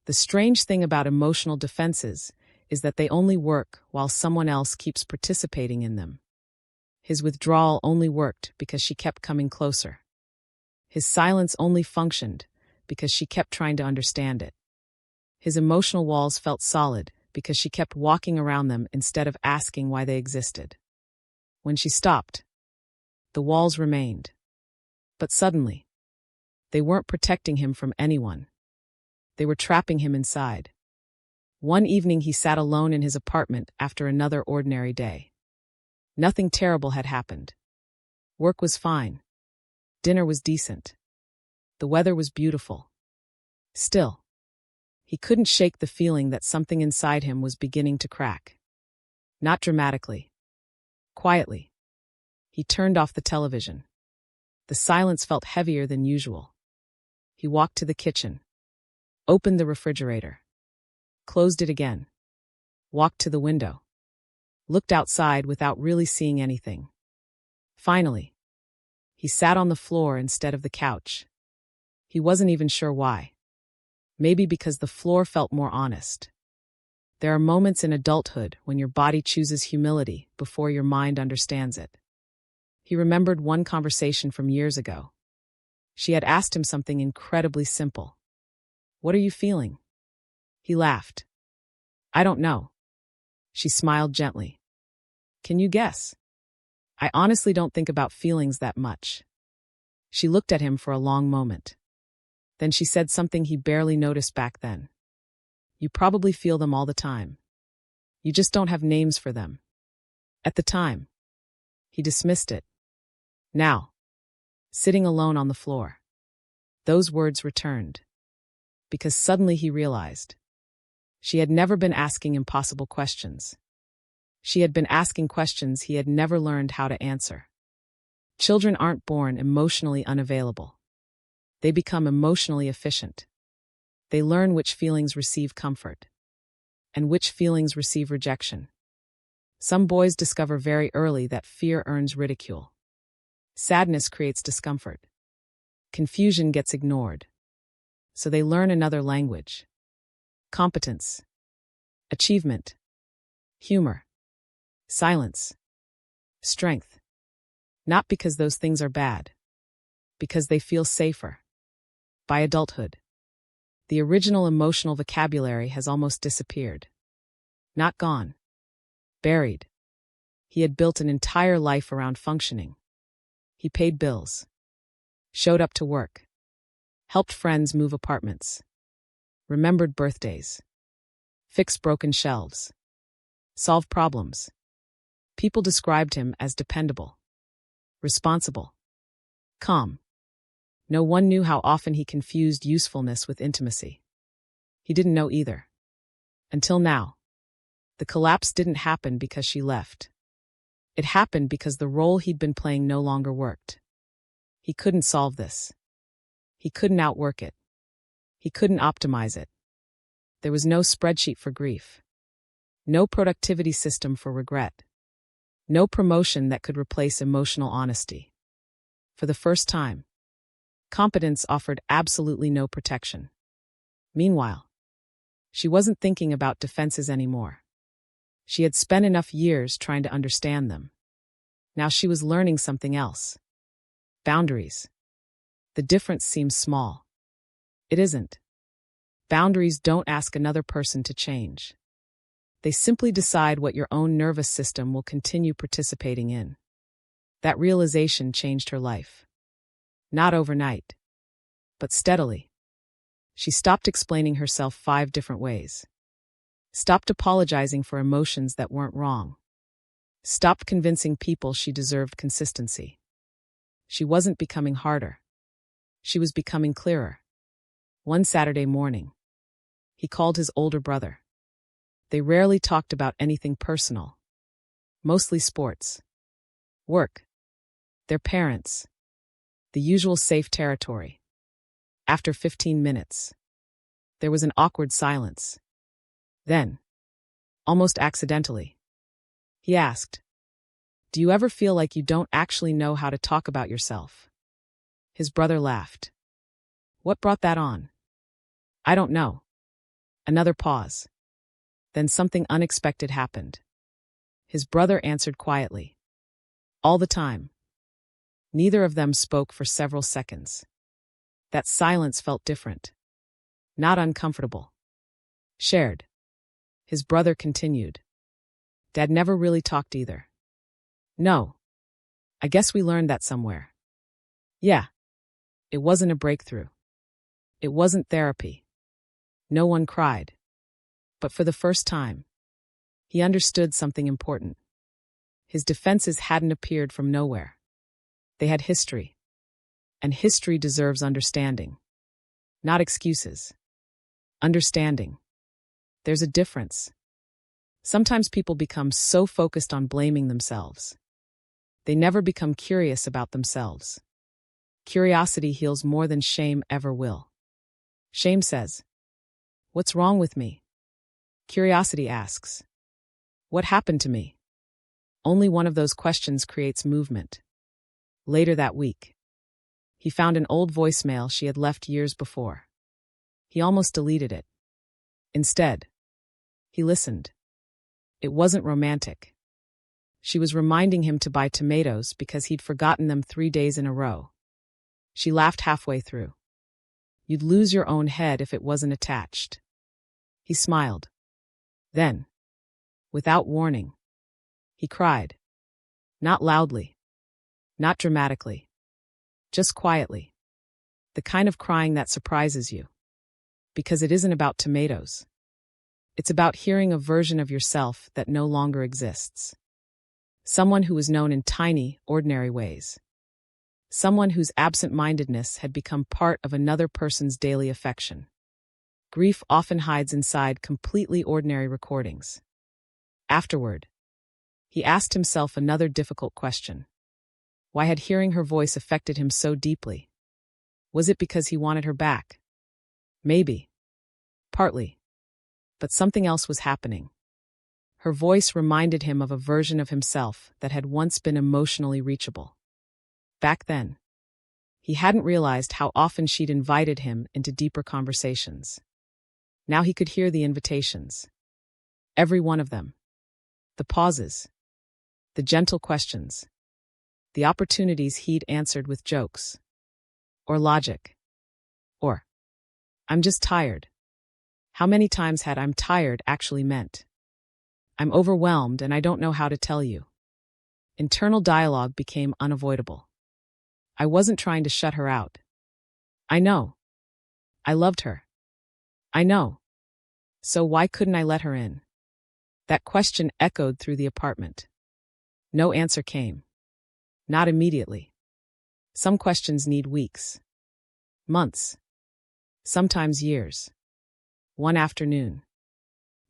The strange thing about emotional defenses is that they only work while someone else keeps participating in them. His withdrawal only worked because she kept coming closer. His silence only functioned because she kept trying to understand it. His emotional walls felt solid because she kept walking around them instead of asking why they existed. When she stopped, the walls remained. But suddenly, they weren't protecting him from anyone. They were trapping him inside. One evening he sat alone in his apartment after another ordinary day. Nothing terrible had happened. Work was fine. Dinner was decent. The weather was beautiful. Still, he couldn't shake the feeling that something inside him was beginning to crack. Not dramatically. Quietly. He turned off the television. The silence felt heavier than usual. He walked to the kitchen, opened the refrigerator, closed it again, walked to the window, looked outside without really seeing anything. Finally, he sat on the floor instead of the couch. He wasn't even sure why. Maybe because the floor felt more honest. There are moments in adulthood when your body chooses humility before your mind understands it. He remembered one conversation from years ago. She had asked him something incredibly simple. "What are you feeling?" He laughed. "I don't know." She smiled gently. "Can you guess?" "I honestly don't think about feelings that much." She looked at him for a long moment. Then she said something he barely noticed back then. "You probably feel them all the time. You just don't have names for them." At the time, he dismissed it. Now, sitting alone on the floor, those words returned. Because suddenly he realized she had never been asking impossible questions. She had been asking questions he had never learned how to answer. Children aren't born emotionally unavailable. They become emotionally efficient. They learn which feelings receive comfort and which feelings receive rejection. Some boys discover very early that fear earns ridicule. Sadness creates discomfort. Confusion gets ignored. So they learn another language. Competence, achievement, humor, silence, strength. Not because those things are bad, because they feel safer. By adulthood, the original emotional vocabulary has almost disappeared. Not gone. Buried. He had built an entire life around functioning. He paid bills, showed up to work, helped friends move apartments, remembered birthdays, fixed broken shelves, solved problems. People described him as dependable, responsible, calm. No one knew how often he confused usefulness with intimacy. He didn't know either. Until now. The collapse didn't happen because she left. It happened because the role he'd been playing no longer worked. He couldn't solve this. He couldn't outwork it. He couldn't optimize it. There was no spreadsheet for grief. No productivity system for regret. No promotion that could replace emotional honesty. For the first time, competence offered absolutely no protection. Meanwhile, she wasn't thinking about defenses anymore. She had spent enough years trying to understand them. Now she was learning something else. Boundaries. The difference seems small. It isn't. Boundaries don't ask another person to change. They simply decide what your own nervous system will continue participating in. That realization changed her life. Not overnight, but steadily. She stopped explaining herself 5 different ways. Stopped apologizing for emotions that weren't wrong. Stopped convincing people she deserved consistency. She wasn't becoming harder. She was becoming clearer. One Saturday morning, he called his older brother. They rarely talked about anything personal. Mostly sports. Work. Their parents. The usual safe territory. After 15 minutes, there was an awkward silence. Then, almost accidentally, he asked, "Do you ever feel like you don't actually know how to talk about yourself?" His brother laughed. What brought that on? I don't know. Another pause. Then something unexpected happened. His brother answered quietly. All the time. Neither of them spoke for several seconds. That silence felt different. Not uncomfortable. Shared. His brother continued. Dad never really talked either. No. I guess we learned that somewhere. Yeah. It wasn't a breakthrough. It wasn't therapy. No one cried. But for the first time, he understood something important. His defenses hadn't appeared from nowhere. They had history. And history deserves understanding. Not excuses. Understanding. There's a difference. Sometimes people become so focused on blaming themselves. They never become curious about themselves. Curiosity heals more than shame ever will. Shame says, "What's wrong with me?" Curiosity asks, "What happened to me?" Only one of those questions creates movement. Later that week, he found an old voicemail she had left years before. He almost deleted it. Instead, he listened. It wasn't romantic. She was reminding him to buy tomatoes because he'd forgotten them 3 days in a row. She laughed halfway through. You'd lose your own head if it wasn't attached. He smiled. Then, without warning, he cried. Not loudly. Not dramatically. Just quietly. The kind of crying that surprises you. Because it isn't about tomatoes. It's about hearing a version of yourself that no longer exists. Someone who was known in tiny, ordinary ways. Someone whose absent-mindedness had become part of another person's daily affection. Grief often hides inside completely ordinary recordings. Afterward, he asked himself another difficult question. Why had hearing her voice affected him so deeply? Was it because he wanted her back? Maybe. Partly. But something else was happening. Her voice reminded him of a version of himself that had once been emotionally reachable. Back then, he hadn't realized how often she'd invited him into deeper conversations. Now he could hear the invitations. Every one of them. The pauses. The gentle questions. The opportunities he'd answered with jokes. Or logic. Or, I'm just tired. How many times had "I'm tired" actually meant? I'm overwhelmed and I don't know how to tell you. Internal dialogue became unavoidable. I wasn't trying to shut her out. I know. I loved her. I know. So why couldn't I let her in? That question echoed through the apartment. No answer came. Not immediately. Some questions need weeks. Months. Sometimes years. One afternoon,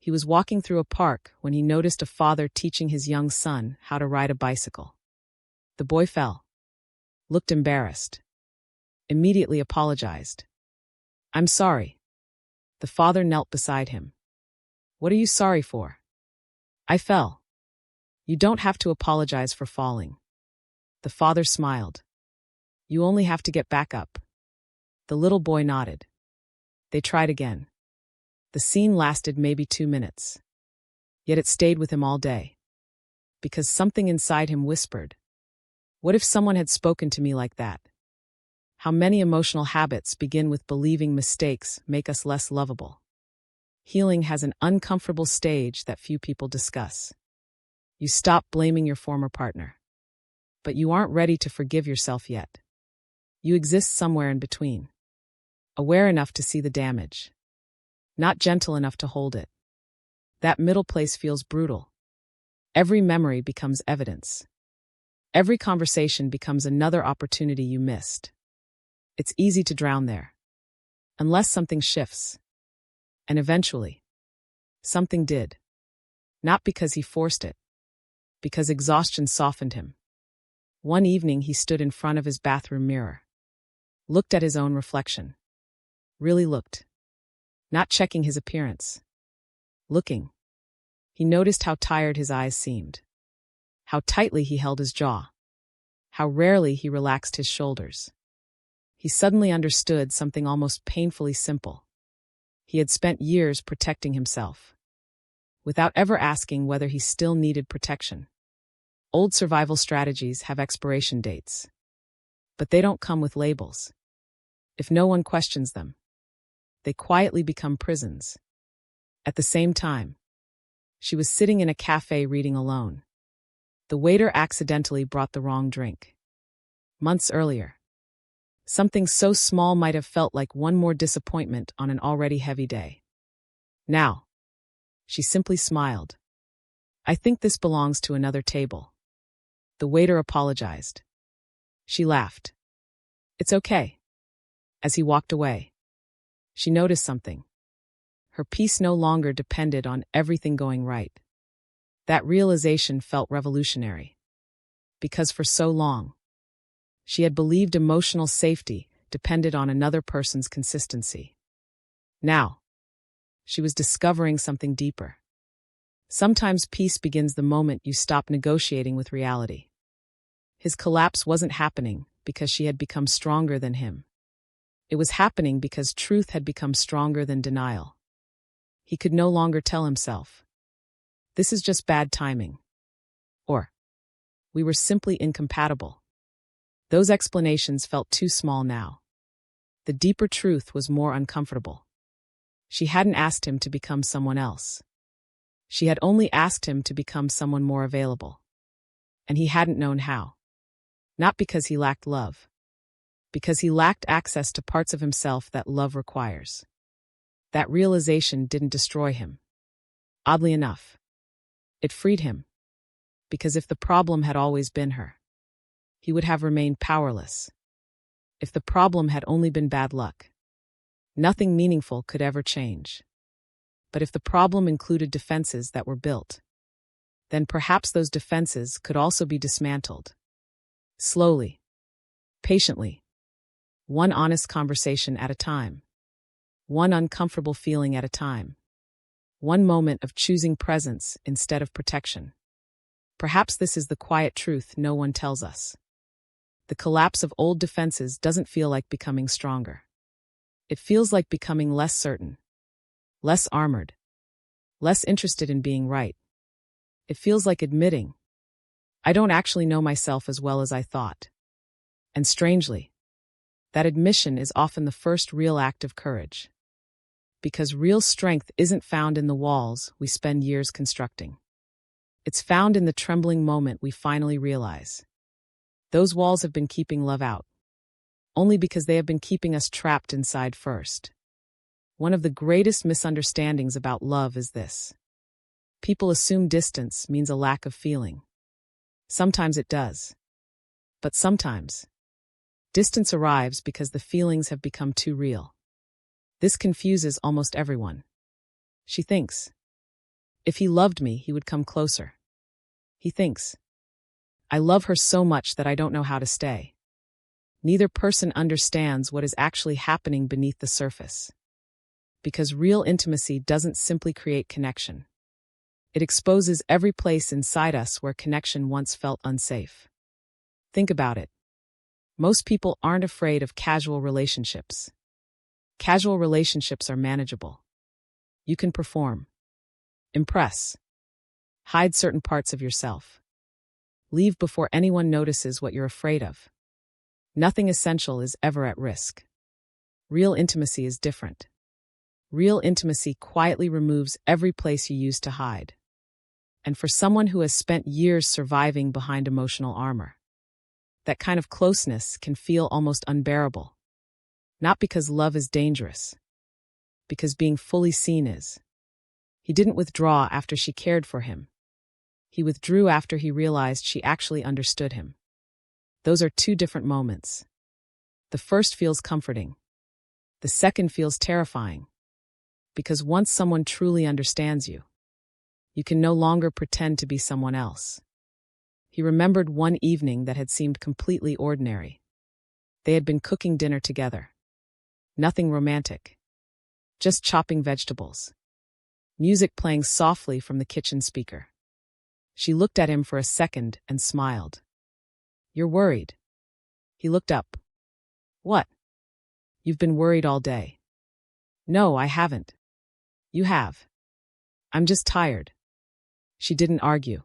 he was walking through a park when he noticed a father teaching his young son how to ride a bicycle. The boy fell. Looked embarrassed. Immediately apologized. I'm sorry. The father knelt beside him. What are you sorry for? I fell. You don't have to apologize for falling. The father smiled. You only have to get back up. The little boy nodded. They tried again. The scene lasted maybe 2 minutes. Yet it stayed with him all day. Because something inside him whispered, what if someone had spoken to me like that? How many emotional habits begin with believing mistakes make us less lovable? Healing has an uncomfortable stage that few people discuss. You stop blaming your former partner. But you aren't ready to forgive yourself yet. You exist somewhere in between. Aware enough to see the damage. Not gentle enough to hold it. That middle place feels brutal. Every memory becomes evidence. Every conversation becomes another opportunity you missed. It's easy to drown there. Unless something shifts. And eventually, something did. Not because he forced it. Because exhaustion softened him. One evening he stood in front of his bathroom mirror. Looked at his own reflection. Really looked. Not checking his appearance. Looking. He noticed how tired his eyes seemed. How tightly he held his jaw. How rarely he relaxed his shoulders. He suddenly understood something almost painfully simple. He had spent years protecting himself, without ever asking whether he still needed protection. Old survival strategies have expiration dates, but they don't come with labels. If no one questions them, they quietly become prisons. At the same time, she was sitting in a cafe reading alone. The waiter accidentally brought the wrong drink. Months earlier, something so small might have felt like one more disappointment on an already heavy day. Now, she simply smiled. "I think this belongs to another table." The waiter apologized. She laughed. "It's okay." As he walked away, she noticed something. Her peace no longer depended on everything going right. That realization felt revolutionary. Because for so long, she had believed emotional safety depended on another person's consistency. Now, she was discovering something deeper. Sometimes peace begins the moment you stop negotiating with reality. His collapse wasn't happening because she had become stronger than him. It was happening because truth had become stronger than denial. He could no longer tell himself, "This is just bad timing," or "We were simply incompatible." Those explanations felt too small now. The deeper truth was more uncomfortable. She hadn't asked him to become someone else. She had only asked him to become someone more available. And he hadn't known how. Not because he lacked love. Because he lacked access to parts of himself that love requires. That realization didn't destroy him. Oddly enough, it freed him. Because if the problem had always been her, he would have remained powerless. If the problem had only been bad luck, nothing meaningful could ever change. But if the problem included defenses that were built, then perhaps those defenses could also be dismantled. Slowly, patiently, one honest conversation at a time, one uncomfortable feeling at a time, one moment of choosing presence instead of protection. Perhaps this is the quiet truth no one tells us. The collapse of old defenses doesn't feel like becoming stronger. It feels like becoming less certain, less armored, less interested in being right. It feels like admitting, "I don't actually know myself as well as I thought." And strangely, that admission is often the first real act of courage. Because real strength isn't found in the walls we spend years constructing. It's found in the trembling moment we finally realize those walls have been keeping love out, only because they have been keeping us trapped inside first. One of the greatest misunderstandings about love is this. People assume distance means a lack of feeling. Sometimes it does. But sometimes, distance arrives because the feelings have become too real. This confuses almost everyone. She thinks, "If he loved me, he would come closer." He thinks, "I love her so much that I don't know how to stay." Neither person understands what is actually happening beneath the surface. Because real intimacy doesn't simply create connection. It exposes every place inside us where connection once felt unsafe. Think about it. Most people aren't afraid of casual relationships. Casual relationships are manageable. You can perform, impress, hide certain parts of yourself. Leave before anyone notices what you're afraid of. Nothing essential is ever at risk. Real intimacy is different. Real intimacy quietly removes every place you used to hide. And for someone who has spent years surviving behind emotional armor, that kind of closeness can feel almost unbearable. Not because love is dangerous, because being fully seen is. He didn't withdraw after she cared for him. He withdrew after he realized she actually understood him. Those are two different moments. The first feels comforting. The second feels terrifying. Because once someone truly understands you, you can no longer pretend to be someone else. He remembered one evening that had seemed completely ordinary. They had been cooking dinner together. Nothing romantic. Just chopping vegetables. Music playing softly from the kitchen speaker. She looked at him for a second and smiled. "You're worried." He looked up. "What?" You've been worried all day. No, I haven't. You have. I'm just tired. She didn't argue.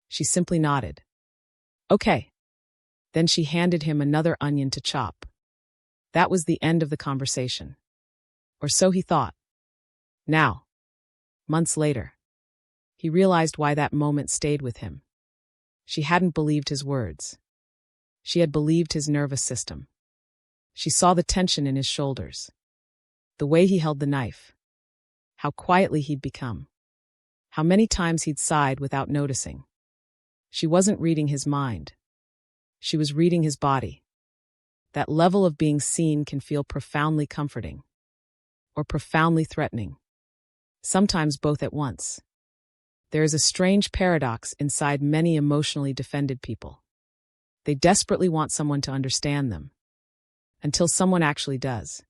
She simply nodded. Okay. Then she handed him another onion to chop. That was the end of the conversation. Or so he thought. Now, months later, he realized why that moment stayed with him. She hadn't believed his words. She had believed his nervous system. She saw the tension in his shoulders, the way he held the knife, how quietly he'd become, how many times he'd sighed without noticing. She wasn't reading his mind. She was reading his body. That level of being seen can feel profoundly comforting, or profoundly threatening, sometimes both at once. There is a strange paradox inside many emotionally defended people. They desperately want someone to understand them, until someone actually does.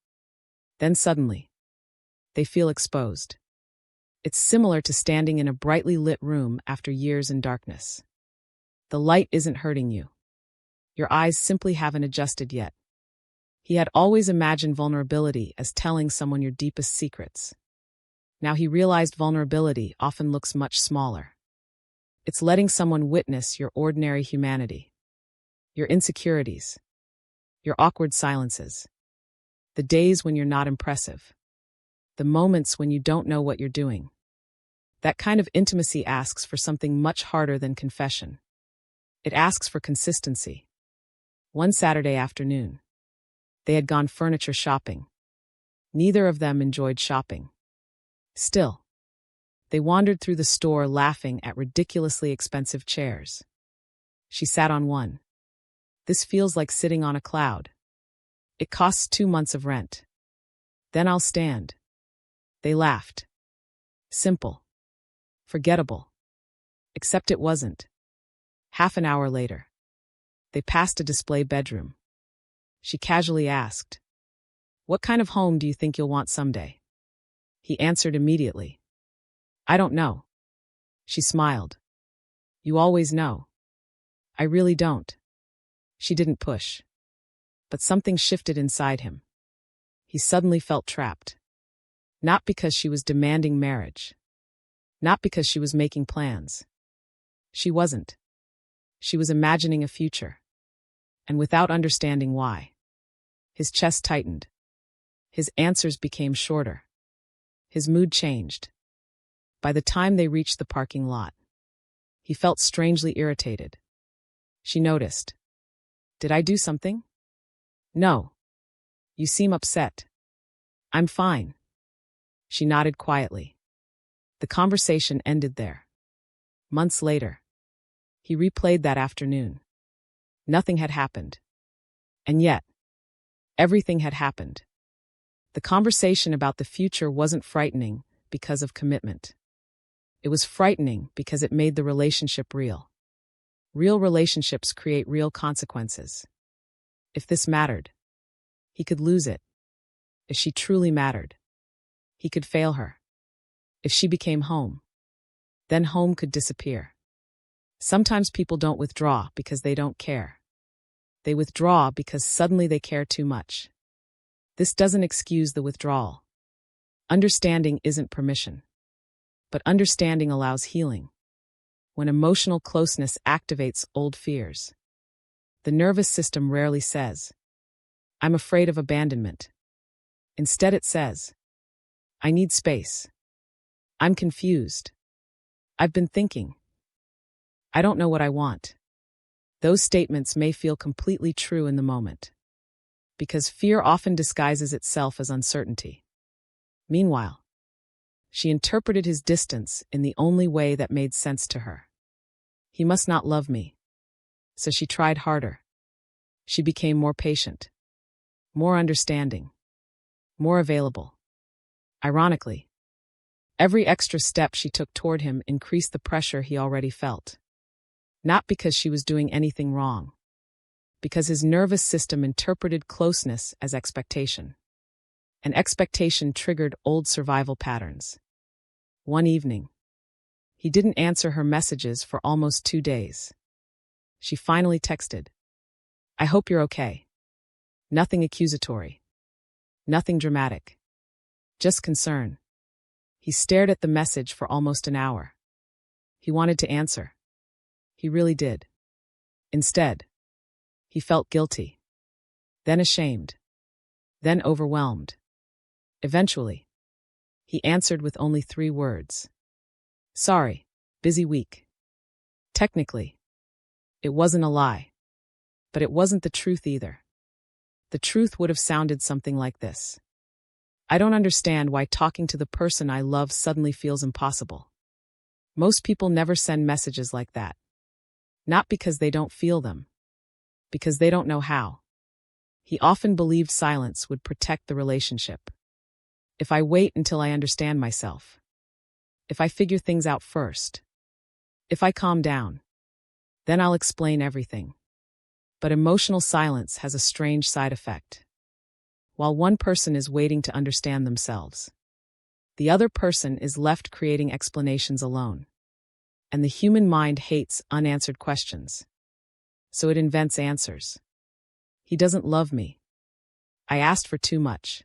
Then suddenly, they feel exposed. It's similar to standing in a brightly lit room after years in darkness. The light isn't hurting you. Your eyes simply haven't adjusted yet. He had always imagined vulnerability as telling someone your deepest secrets. Now he realized vulnerability often looks much smaller. It's letting someone witness your ordinary humanity, your insecurities, your awkward silences, the days when you're not impressive, the moments when you don't know what you're doing. That kind of intimacy asks for something much harder than confession. It asks for consistency. One Saturday afternoon, they had gone furniture shopping. Neither of them enjoyed shopping. Still, they wandered through the store laughing at ridiculously expensive chairs. She sat on one. This feels like sitting on a cloud. It costs 2 months of rent. Then I'll stand. They laughed. Simple. Forgettable. Except it wasn't. Half an hour later, they passed a display bedroom. She casually asked, "What kind of home do you think you'll want someday?" He answered immediately, "I don't know." She smiled. "You always know." "I really don't." She didn't push. But something shifted inside him. He suddenly felt trapped. Not because she was demanding marriage. Not because she was making plans. She wasn't. She was imagining a future. And without understanding why. His chest tightened. His answers became shorter. His mood changed. By the time they reached the parking lot, he felt strangely irritated. She noticed. "Did I do something?" "No. You seem upset." "I'm fine." She nodded quietly. The conversation ended there. Months later, he replayed that afternoon. Nothing had happened. And yet, everything had happened. The conversation about the future wasn't frightening because of commitment. It was frightening because it made the relationship real. Real relationships create real consequences. If this mattered, he could lose it. If she truly mattered, he could fail her. If she became home, then home could disappear. Sometimes people don't withdraw because they don't care. They withdraw because suddenly they care too much. This doesn't excuse the withdrawal. Understanding isn't permission. But understanding allows healing. When emotional closeness activates old fears, the nervous system rarely says, "I'm afraid of abandonment." Instead it says, "I need space. I'm confused. I've been thinking. I don't know what I want." Those statements may feel completely true in the moment, because fear often disguises itself as uncertainty. Meanwhile, she interpreted his distance in the only way that made sense to her. He must not love me. So she tried harder. She became more patient, more understanding, more available. Ironically, every extra step she took toward him increased the pressure he already felt. Not because she was doing anything wrong, because his nervous system interpreted closeness as expectation. And expectation triggered old survival patterns. One evening, he didn't answer her messages for almost 2 days. She finally texted, "I hope you're okay." Nothing accusatory. Nothing dramatic. Just concern. He stared at the message for almost an hour. He wanted to answer. He really did. Instead, he felt guilty. Then ashamed. Then overwhelmed. Eventually, he answered with only 3 words. Sorry, busy week. Technically, it wasn't a lie. But it wasn't the truth either. The truth would have sounded something like this. I don't understand why talking to the person I love suddenly feels impossible. Most people never send messages like that. Not because they don't feel them. Because they don't know how. He often believed silence would protect the relationship. If I wait until I understand myself. If I figure things out first. If I calm down. Then I'll explain everything. But emotional silence has a strange side effect. While one person is waiting to understand themselves, the other person is left creating explanations alone. And the human mind hates unanswered questions. So it invents answers. He doesn't love me. I asked for too much.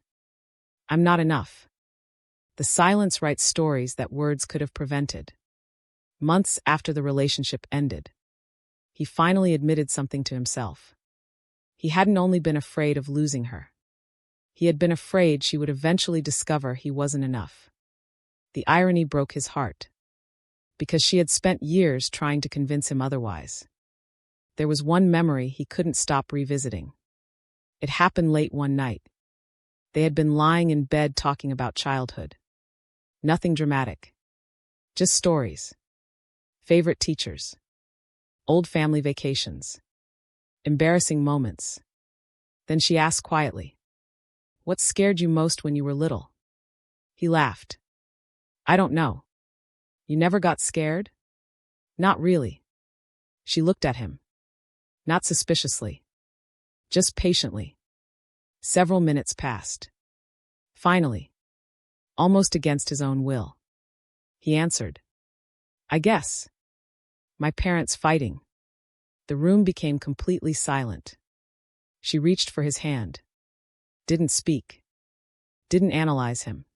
I'm not enough. The silence writes stories that words could have prevented. Months after the relationship ended, he finally admitted something to himself. He hadn't only been afraid of losing her. He had been afraid she would eventually discover he wasn't enough. The irony broke his heart. Because she had spent years trying to convince him otherwise. There was one memory he couldn't stop revisiting. It happened late one night. They had been lying in bed talking about childhood. Nothing dramatic. Just stories. Favorite teachers. Old family vacations. Embarrassing moments. Then she asked quietly, "What scared you most when you were little?" He laughed. "I don't know. You never got scared?" "Not really." She looked at him. Not suspiciously. Just patiently. Several minutes passed. Finally, almost against his own will, he answered, "I guess. My parents fighting." The room became completely silent. She reached for his hand. Didn't speak. Didn't analyze him.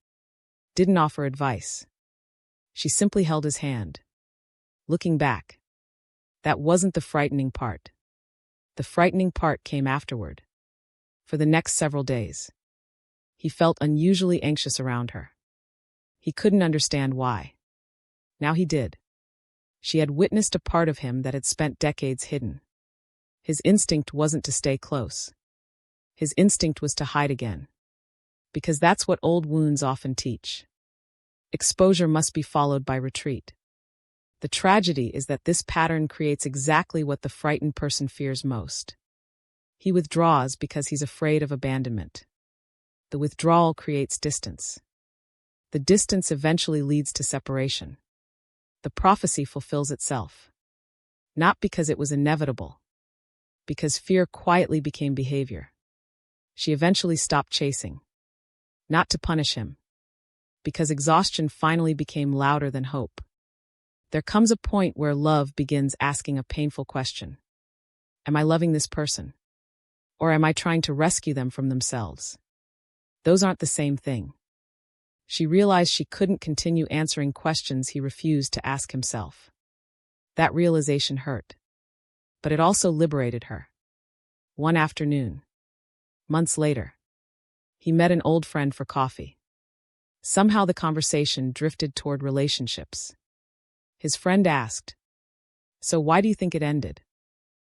Didn't offer advice. She simply held his hand. Looking back, that wasn't the frightening part. The frightening part came afterward. For the next several days, he felt unusually anxious around her. He couldn't understand why. Now he did. She had witnessed a part of him that had spent decades hidden. His instinct wasn't to stay close. His instinct was to hide again. Because that's what old wounds often teach. Exposure must be followed by retreat. The tragedy is that this pattern creates exactly what the frightened person fears most. He withdraws because he's afraid of abandonment. The withdrawal creates distance. The distance eventually leads to separation. The prophecy fulfills itself. Not because it was inevitable. Because fear quietly became behavior. She eventually stopped chasing. Not to punish him. Because exhaustion finally became louder than hope. There comes a point where love begins asking a painful question. Am I loving this person? Or am I trying to rescue them from themselves? Those aren't the same thing. She realized she couldn't continue answering questions he refused to ask himself. That realization hurt. But it also liberated her. One afternoon, months later, he met an old friend for coffee. Somehow the conversation drifted toward relationships. His friend asked, "So why do you think it ended?"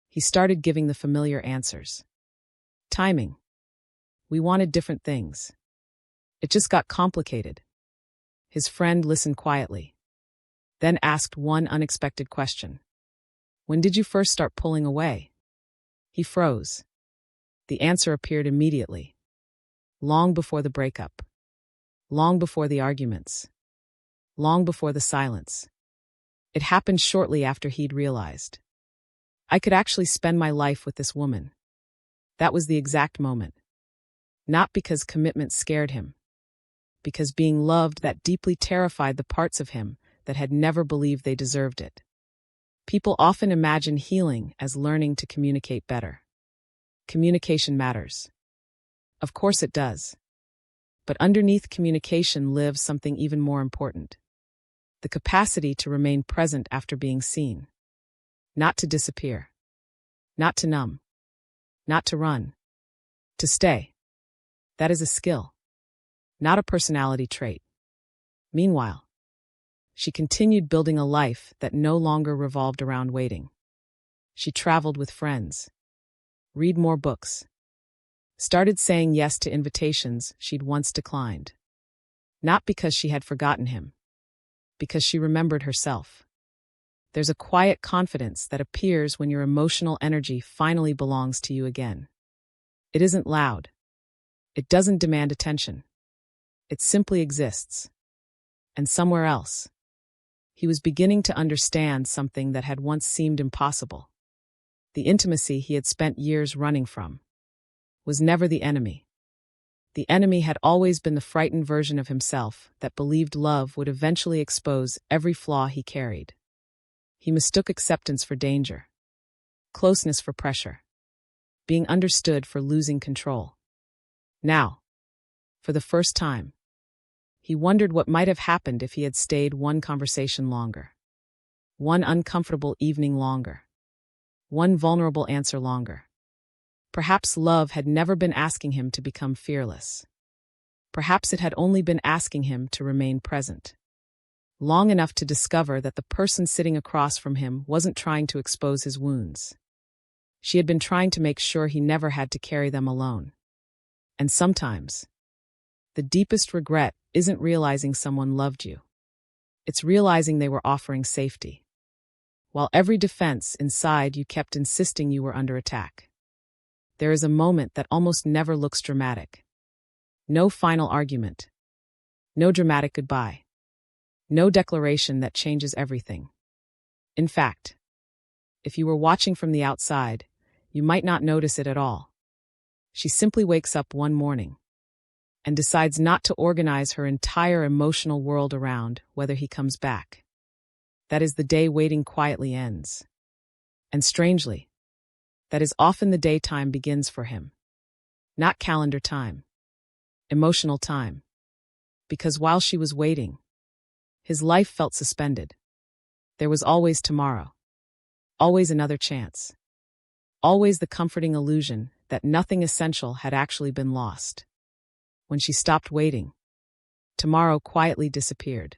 He started giving the familiar answers. Timing. We wanted different things. It just got complicated. His friend listened quietly. Then asked one unexpected question. When did you first start pulling away? He froze. The answer appeared immediately. Long before the breakup. Long before the arguments. Long before the silence. It happened shortly after he'd realized. I could actually spend my life with this woman. That was the exact moment. Not because commitment scared him. Because being loved that deeply terrified the parts of him that had never believed they deserved it. People often imagine healing as learning to communicate better. Communication matters. Of course it does. But underneath communication lives something even more important: the capacity to remain present after being seen. Not to disappear. Not to numb. Not to run. To stay. That is a skill, not a personality trait. Meanwhile, she continued building a life that no longer revolved around waiting. She traveled with friends, read more books, started saying yes to invitations she'd once declined. Not because she had forgotten him, because she remembered herself. There's a quiet confidence that appears when your emotional energy finally belongs to you again. It isn't loud. It doesn't demand attention. It simply exists. And somewhere else, he was beginning to understand something that had once seemed impossible. The intimacy he had spent years running from was never the enemy. The enemy had always been the frightened version of himself that believed love would eventually expose every flaw he carried. He mistook acceptance for danger, closeness for pressure, being understood for losing control. Now, for the first time, he wondered what might have happened if he had stayed one conversation longer, one uncomfortable evening longer, one vulnerable answer longer. Perhaps love had never been asking him to become fearless. Perhaps it had only been asking him to remain present, long enough to discover that the person sitting across from him wasn't trying to expose his wounds. She had been trying to make sure he never had to carry them alone. And sometimes, the deepest regret isn't realizing someone loved you. It's realizing they were offering safety, while every defense inside you kept insisting you were under attack. There is a moment that almost never looks dramatic. No final argument. No dramatic goodbye. No declaration that changes everything. In fact, if you were watching from the outside, you might not notice it at all. She simply wakes up one morning and decides not to organize her entire emotional world around whether he comes back. That is the day waiting quietly ends. And strangely, that is often the day time begins for him. Not calendar time. Emotional time. Because while she was waiting, his life felt suspended. There was always tomorrow. Always another chance. Always the comforting illusion that nothing essential had actually been lost. When she stopped waiting, tomorrow quietly disappeared.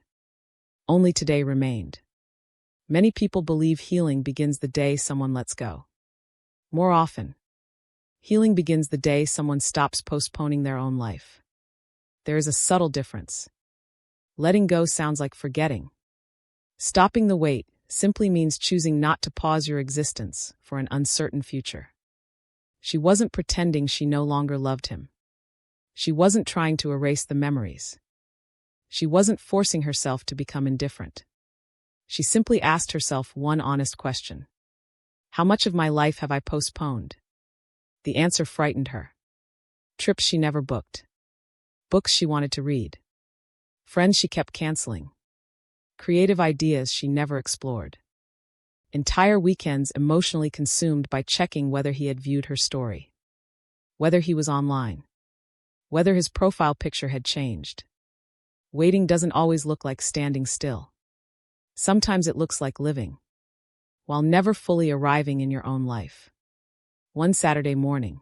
Only today remained. Many people believe healing begins the day someone lets go. More often, healing begins the day someone stops postponing their own life. There is a subtle difference. Letting go sounds like forgetting. Stopping the wait simply means choosing not to pause your existence for an uncertain future. She wasn't pretending she no longer loved him. She wasn't trying to erase the memories. She wasn't forcing herself to become indifferent. She simply asked herself one honest question. How much of my life have I postponed? The answer frightened her. Trips she never booked. Books she wanted to read. Friends she kept canceling. Creative ideas she never explored. Entire weekends emotionally consumed by checking whether he had viewed her story. Whether he was online. Whether his profile picture had changed. Waiting doesn't always look like standing still. Sometimes it looks like living, while never fully arriving in your own life. One Saturday morning,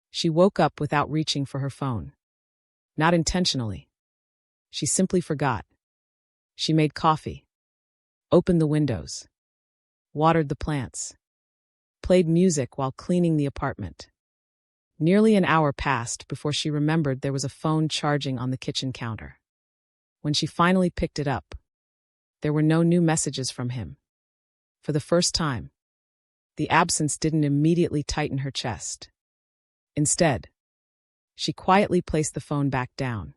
she woke up without reaching for her phone. Not intentionally. She simply forgot. She made coffee, opened the windows, watered the plants, played music while cleaning the apartment. Nearly an hour passed before she remembered there was a phone charging on the kitchen counter. When she finally picked it up, there were no new messages from him. For the first time, the absence didn't immediately tighten her chest. Instead, she quietly placed the phone back down,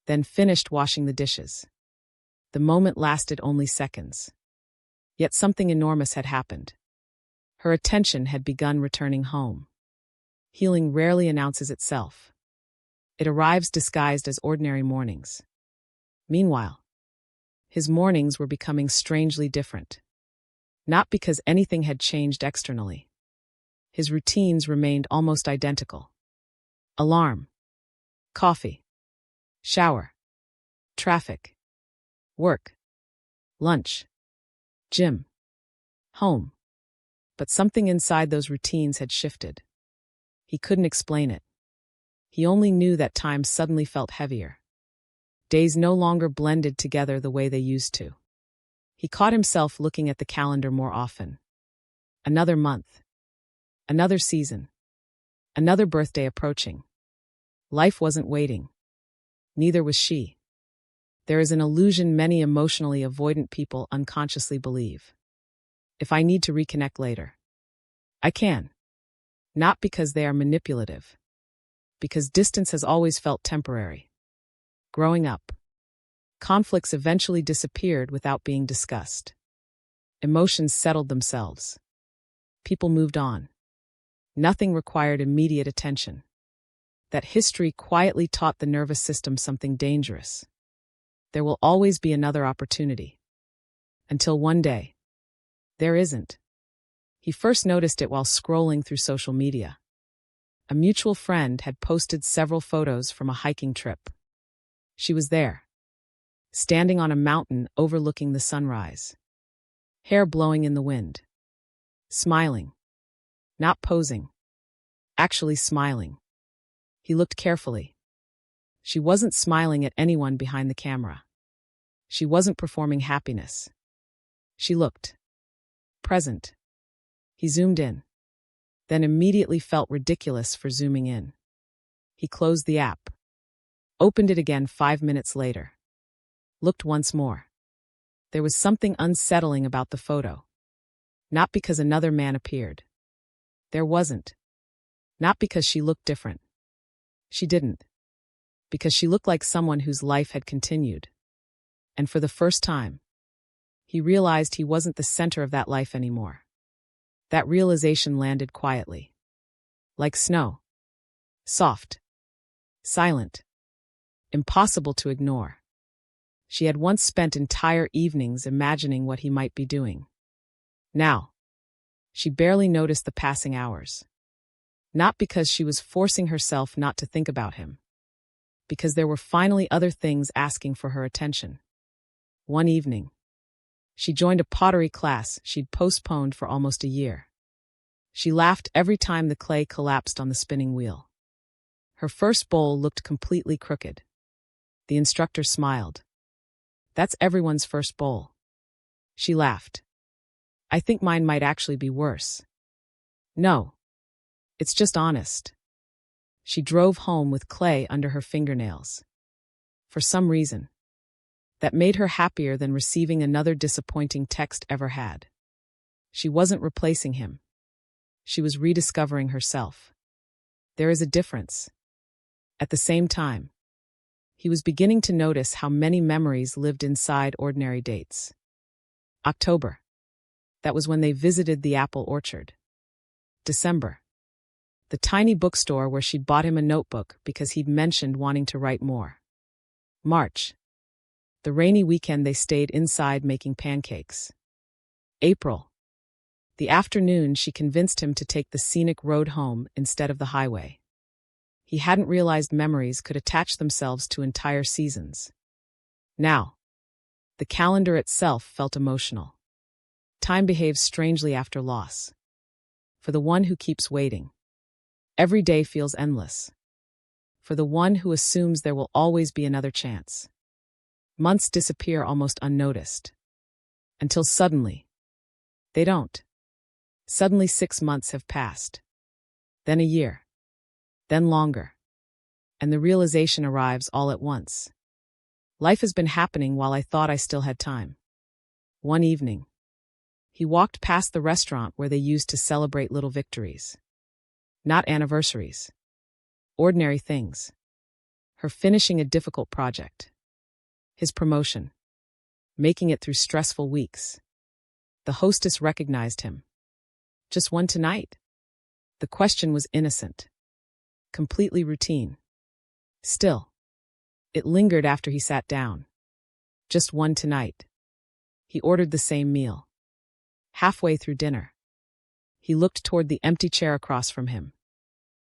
then finished washing the dishes. The moment lasted only seconds. Yet something enormous had happened. Her attention had begun returning home. Healing rarely announces itself. It arrives disguised as ordinary mornings. Meanwhile, his mornings were becoming strangely different. Not because anything had changed externally. His routines remained almost identical. Alarm. Coffee. Shower, traffic, work, lunch, gym, home. But something inside those routines had shifted. He couldn't explain it. He only knew that time suddenly felt heavier. Days no longer blended together the way they used to. He caught himself looking at the calendar more often. Another month. Another season. Another birthday approaching. Life wasn't waiting. Neither was she. There is an illusion many emotionally avoidant people unconsciously believe. If I need to reconnect later, I can. Not because they are manipulative. Because distance has always felt temporary. Growing up, conflicts eventually disappeared without being discussed. Emotions settled themselves. People moved on. Nothing required immediate attention. That history quietly taught the nervous system something dangerous. There will always be another opportunity. Until one day, there isn't. He first noticed it while scrolling through social media. A mutual friend had posted several photos from a hiking trip. She was there, standing on a mountain overlooking the sunrise. Hair blowing in the wind. Smiling. Not posing. Actually smiling. He looked carefully. She wasn't smiling at anyone behind the camera. She wasn't performing happiness. She looked present. He zoomed in, then immediately felt ridiculous for zooming in. He closed the app, opened it again 5 minutes later, looked once more. There was something unsettling about the photo. Not because another man appeared. There wasn't. Not because she looked different. She didn't. Because she looked like someone whose life had continued. And for the first time, he realized he wasn't the center of that life anymore. That realization landed quietly. Like snow. Soft. Silent. Impossible to ignore. She had once spent entire evenings imagining what he might be doing. Now, she barely noticed the passing hours. Not because she was forcing herself not to think about him. Because there were finally other things asking for her attention. One evening, she joined a pottery class she'd postponed for almost a year. She laughed every time the clay collapsed on the spinning wheel. Her first bowl looked completely crooked. The instructor smiled. That's everyone's first bowl. She laughed. I think mine might actually be worse. No. It's just honest. She drove home with clay under her fingernails. For some reason, that made her happier than receiving another disappointing text ever had. She wasn't replacing him. She was rediscovering herself. There is a difference. At the same time, he was beginning to notice how many memories lived inside ordinary dates. October. That was when they visited the apple orchard. December. The tiny bookstore where she'd bought him a notebook because he'd mentioned wanting to write more. March. The rainy weekend they stayed inside making pancakes. April. The afternoon she convinced him to take the scenic road home instead of the highway. He hadn't realized memories could attach themselves to entire seasons. Now, the calendar itself felt emotional. Time behaves strangely after loss. For the one who keeps waiting, every day feels endless. For the one who assumes there will always be another chance, months disappear almost unnoticed. Until suddenly, they don't. Suddenly 6 months have passed. Then a year. Then longer. And the realization arrives all at once. Life has been happening while I thought I still had time. One evening, he walked past the restaurant where they used to celebrate little victories. Not anniversaries. Ordinary things. Her finishing a difficult project. His promotion. Making it through stressful weeks. The hostess recognized him. Just one tonight? The question was innocent. Completely routine. Still, it lingered after he sat down. Just one tonight. He ordered the same meal. Halfway through dinner, he looked toward the empty chair across from him.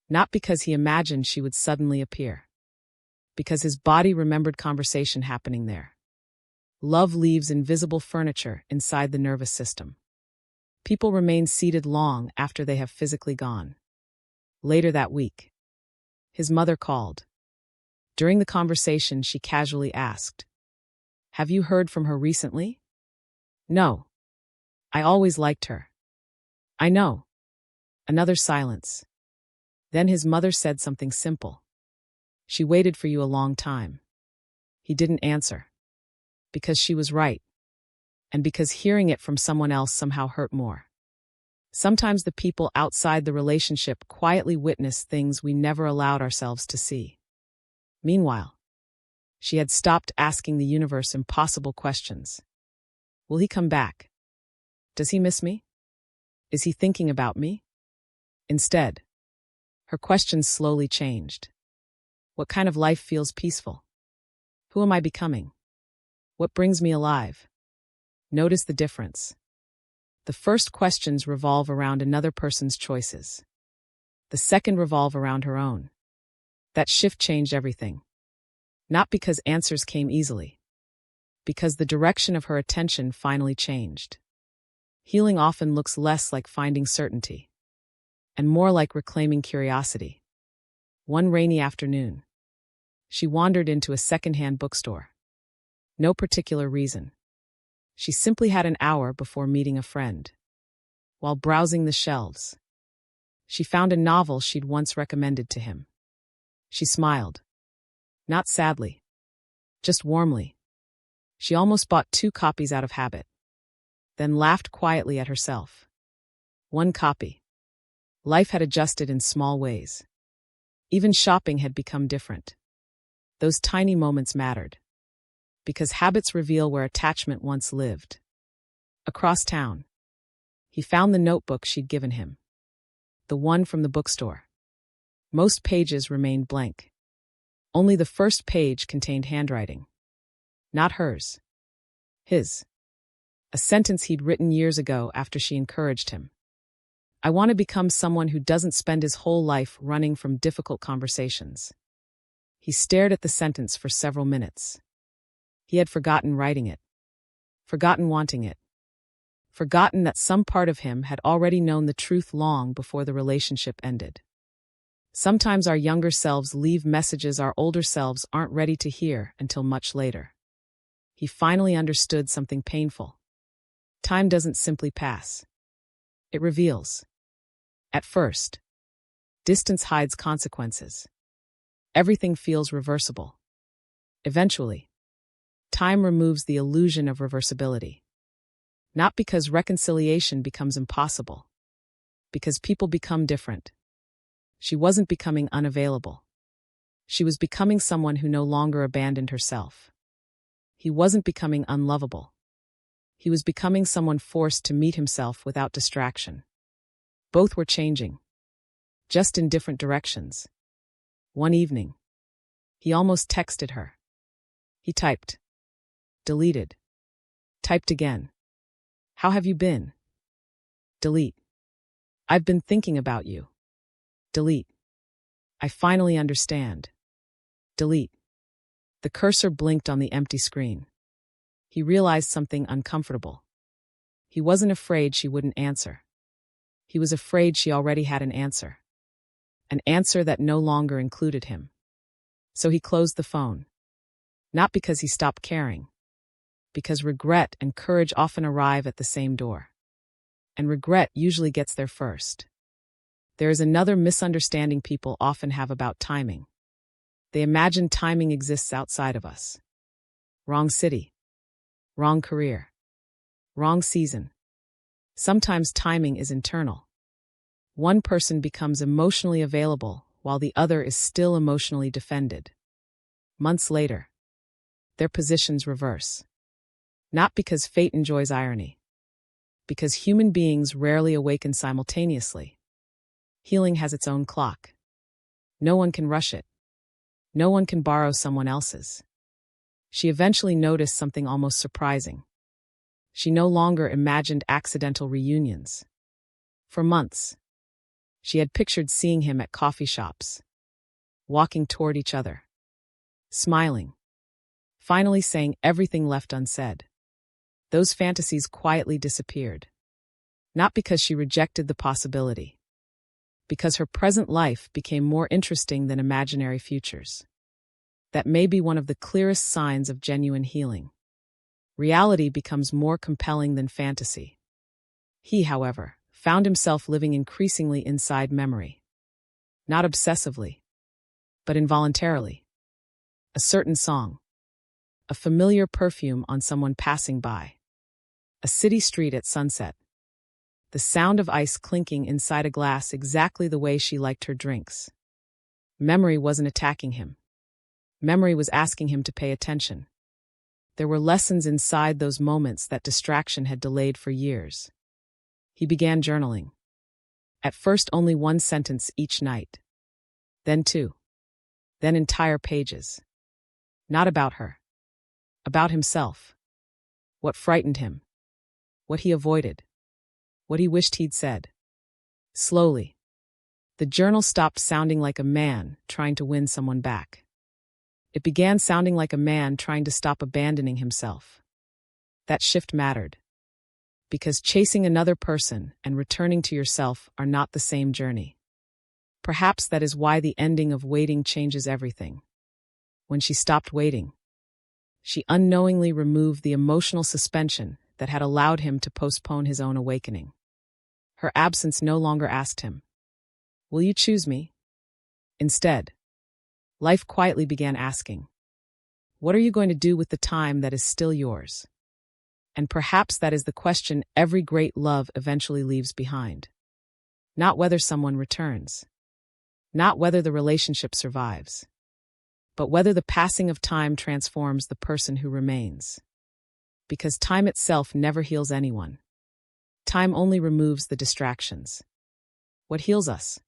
Not because he imagined she would suddenly appear. because his body remembered conversation happening there. Love leaves invisible furniture inside the nervous system. People remain seated long after they have physically gone. Later that week, his mother called. During the conversation, she casually asked, "Have you heard from her recently?" "No. I always liked her." "I know." Another silence. Then his mother said something simple. "She waited for you a long time." He didn't answer. Because she was right. And because hearing it from someone else somehow hurt more. Sometimes the people outside the relationship quietly witness things we never allowed ourselves to see. Meanwhile, she had stopped asking the universe impossible questions. Will he come back? Does he miss me? Is he thinking about me? Instead, her questions slowly changed. What kind of life feels peaceful? Who am I becoming? What brings me alive? Notice the difference. The first questions revolve around another person's choices. The second revolve around her own. That shift changed everything. Not because answers came easily. Because the direction of her attention finally changed. Healing often looks less like finding certainty, and more like reclaiming curiosity. One rainy afternoon, she wandered into a secondhand bookstore. No particular reason. She simply had an hour before meeting a friend. While browsing the shelves, she found a novel she'd once recommended to him. She smiled. Not sadly, just warmly. She almost bought 2 copies out of habit, then laughed quietly at herself. 1 copy. Life had adjusted in small ways. Even shopping had become different. Those tiny moments mattered. Because habits reveal where attachment once lived. Across town, he found the notebook she'd given him. The one from the bookstore. Most pages remained blank. Only the first page contained handwriting. Not hers. His. A sentence he'd written years ago after she encouraged him. "I want to become someone who doesn't spend his whole life running from difficult conversations." He stared at the sentence for several minutes. He had forgotten writing it. Forgotten wanting it. Forgotten that some part of him had already known the truth long before the relationship ended. Sometimes our younger selves leave messages our older selves aren't ready to hear until much later. He finally understood something painful. Time doesn't simply pass. It reveals. At first, distance hides consequences. Everything feels reversible. Eventually, time removes the illusion of reversibility. Not because reconciliation becomes impossible. Because people become different. She wasn't becoming unavailable. She was becoming someone who no longer abandoned herself. He wasn't becoming unlovable. He was becoming someone forced to meet himself without distraction. Both were changing. Just in different directions. One evening, he almost texted her. He typed. Deleted. Typed again. "How have you been?" Delete. "I've been thinking about you." Delete. "I finally understand." Delete. The cursor blinked on the empty screen. He realized something uncomfortable. He wasn't afraid she wouldn't answer. He was afraid she already had an answer. An answer that no longer included him. So he closed the phone. Not because he stopped caring. Because regret and courage often arrive at the same door. And regret usually gets there first. There is another misunderstanding people often have about timing. They imagine timing exists outside of us. Wrong city. Wrong career. Wrong season. Sometimes timing is internal. One person becomes emotionally available while the other is still emotionally defended. Months later, their positions reverse. Not because fate enjoys irony. Because human beings rarely awaken simultaneously. Healing has its own clock. No one can rush it. No one can borrow someone else's. She eventually noticed something almost surprising. She no longer imagined accidental reunions. For months, she had pictured seeing him at coffee shops, walking toward each other, smiling, finally saying everything left unsaid. Those fantasies quietly disappeared. Not because she rejected the possibility, because her present life became more interesting than imaginary futures. That may be one of the clearest signs of genuine healing. Reality becomes more compelling than fantasy. He, however, found himself living increasingly inside memory. Not obsessively, but involuntarily. A certain song. A familiar perfume on someone passing by. A city street at sunset. The sound of ice clinking inside a glass exactly the way she liked her drinks. Memory wasn't attacking him. Memory was asking him to pay attention. There were lessons inside those moments that distraction had delayed for years. He began journaling. At first only one sentence each night. Then two. Then entire pages. Not about her. About himself. What frightened him. What he avoided. What he wished he'd said. Slowly, the journal stopped sounding like a man trying to win someone back. It began sounding like a man trying to stop abandoning himself. That shift mattered. Because chasing another person and returning to yourself are not the same journey. Perhaps that is why the ending of waiting changes everything. When she stopped waiting, she unknowingly removed the emotional suspension that had allowed him to postpone his own awakening. Her absence no longer asked him, "Will you choose me?" Instead, life quietly began asking, "What are you going to do with the time that is still yours?" And perhaps that is the question every great love eventually leaves behind. Not whether someone returns. Not whether the relationship survives. But whether the passing of time transforms the person who remains. Because time itself never heals anyone. Time only removes the distractions. What heals us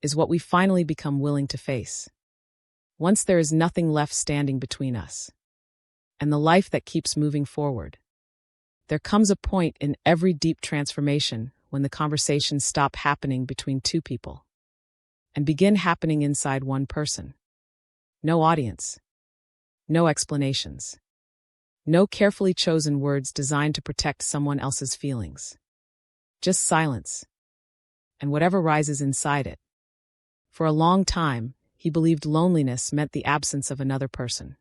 is what we finally become willing to face. Once there is nothing left standing between us and the life that keeps moving forward. There comes a point in every deep transformation when the conversations stop happening between two people and begin happening inside one person. No audience. No explanations. No carefully chosen words designed to protect someone else's feelings. Just silence. And whatever rises inside it. For a long time, he believed loneliness meant the absence of another person.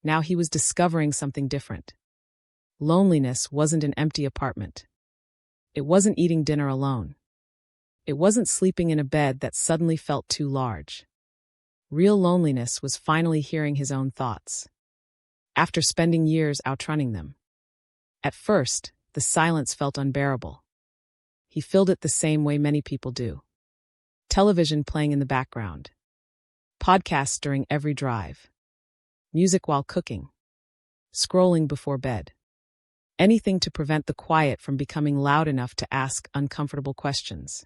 Now he was discovering something different. Loneliness wasn't an empty apartment. It wasn't eating dinner alone. It wasn't sleeping in a bed that suddenly felt too large. Real loneliness was finally hearing his own thoughts. After spending years outrunning them. At first, the silence felt unbearable. He filled it the same way many people do. Television playing in the background. Podcasts during every drive. Music while cooking. Scrolling before bed. Anything to prevent the quiet from becoming loud enough to ask uncomfortable questions.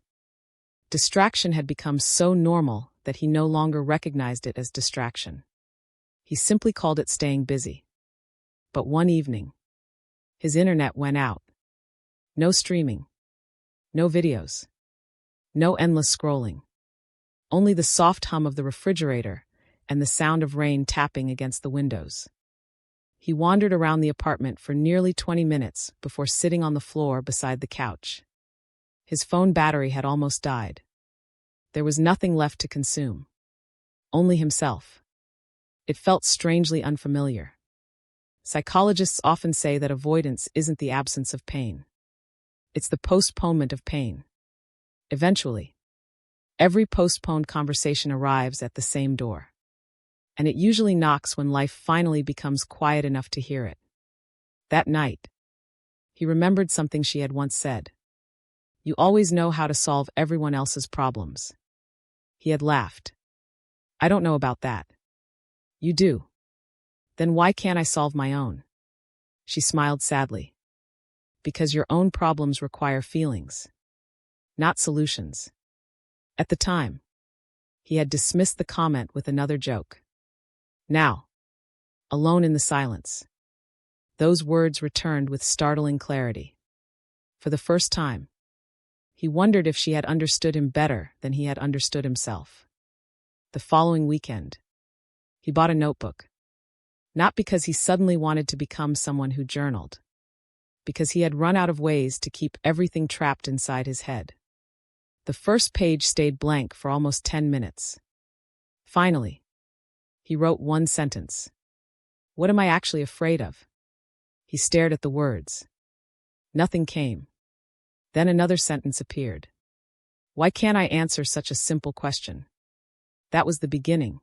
Distraction had become so normal that he no longer recognized it as distraction. He simply called it staying busy. But one evening, his internet went out. No streaming. No videos. No endless scrolling. Only the soft hum of the refrigerator and the sound of rain tapping against the windows. He wandered around the apartment for nearly 20 minutes before sitting on the floor beside the couch. His phone battery had almost died. There was nothing left to consume. Only himself. It felt strangely unfamiliar. Psychologists often say that avoidance isn't the absence of pain. It's the postponement of pain. Eventually, every postponed conversation arrives at the same door. And it usually knocks when life finally becomes quiet enough to hear it. That night, he remembered something she had once said. "You always know how to solve everyone else's problems." He had laughed. "I don't know about that." "You do. Then why can't I solve my own?" She smiled sadly. "Because your own problems require feelings, not solutions." At the time, he had dismissed the comment with another joke. Now, alone in the silence, those words returned with startling clarity. For the first time, he wondered if she had understood him better than he had understood himself. The following weekend, He bought a notebook. Not because he suddenly wanted to become someone who journaled, because he had run out of ways to keep everything trapped inside his head. The first page stayed blank for almost 10 minutes. Finally, he wrote one sentence. What am I actually afraid of? He stared at the words. Nothing came. Then another sentence appeared. Why can't I answer such a simple question? That was the beginning.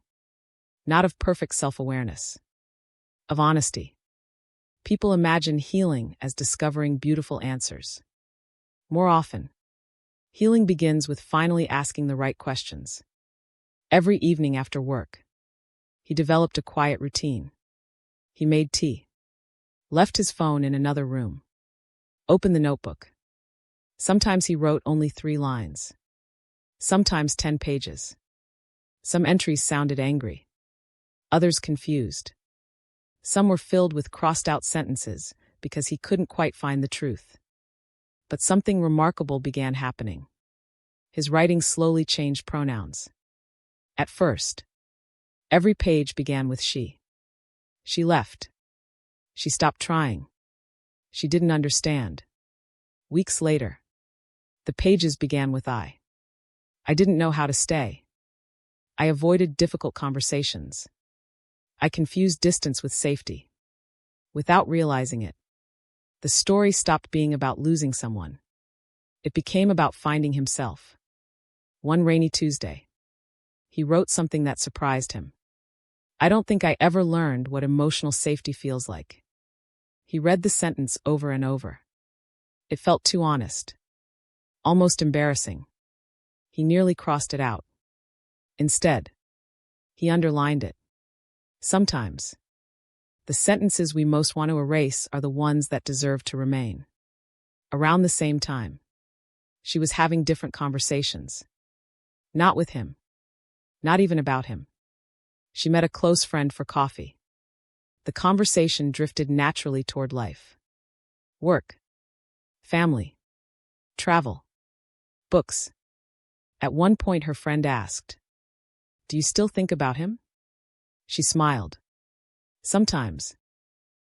Not of perfect self-awareness. Of honesty. People imagine healing as discovering beautiful answers. More often, healing begins with finally asking the right questions. Every evening after work, he developed a quiet routine. He made tea, left his phone in another room, opened the notebook. Sometimes he wrote only 3 lines. Sometimes 10 pages. Some entries sounded angry. Others confused. Some were filled with crossed-out sentences because he couldn't quite find the truth. But something remarkable began happening. His writing slowly changed pronouns. At first, every page began with she. She left. She stopped trying. She didn't understand. Weeks later, the pages began with I. I didn't know how to stay. I avoided difficult conversations. I confused distance with safety. Without realizing it, the story stopped being about losing someone. It became about finding himself. One rainy Tuesday, he wrote something that surprised him. I don't think I ever learned what emotional safety feels like. He read the sentence over and over. It felt too honest. Almost embarrassing. He nearly crossed it out. Instead, he underlined it. Sometimes, the sentences we most want to erase are the ones that deserve to remain. Around the same time, she was having different conversations. Not with him. Not even about him. She met a close friend for coffee. The conversation drifted naturally toward life. Work. Family. Travel. Books. At one point her friend asked, "Do you still think about him?" She smiled. "Sometimes.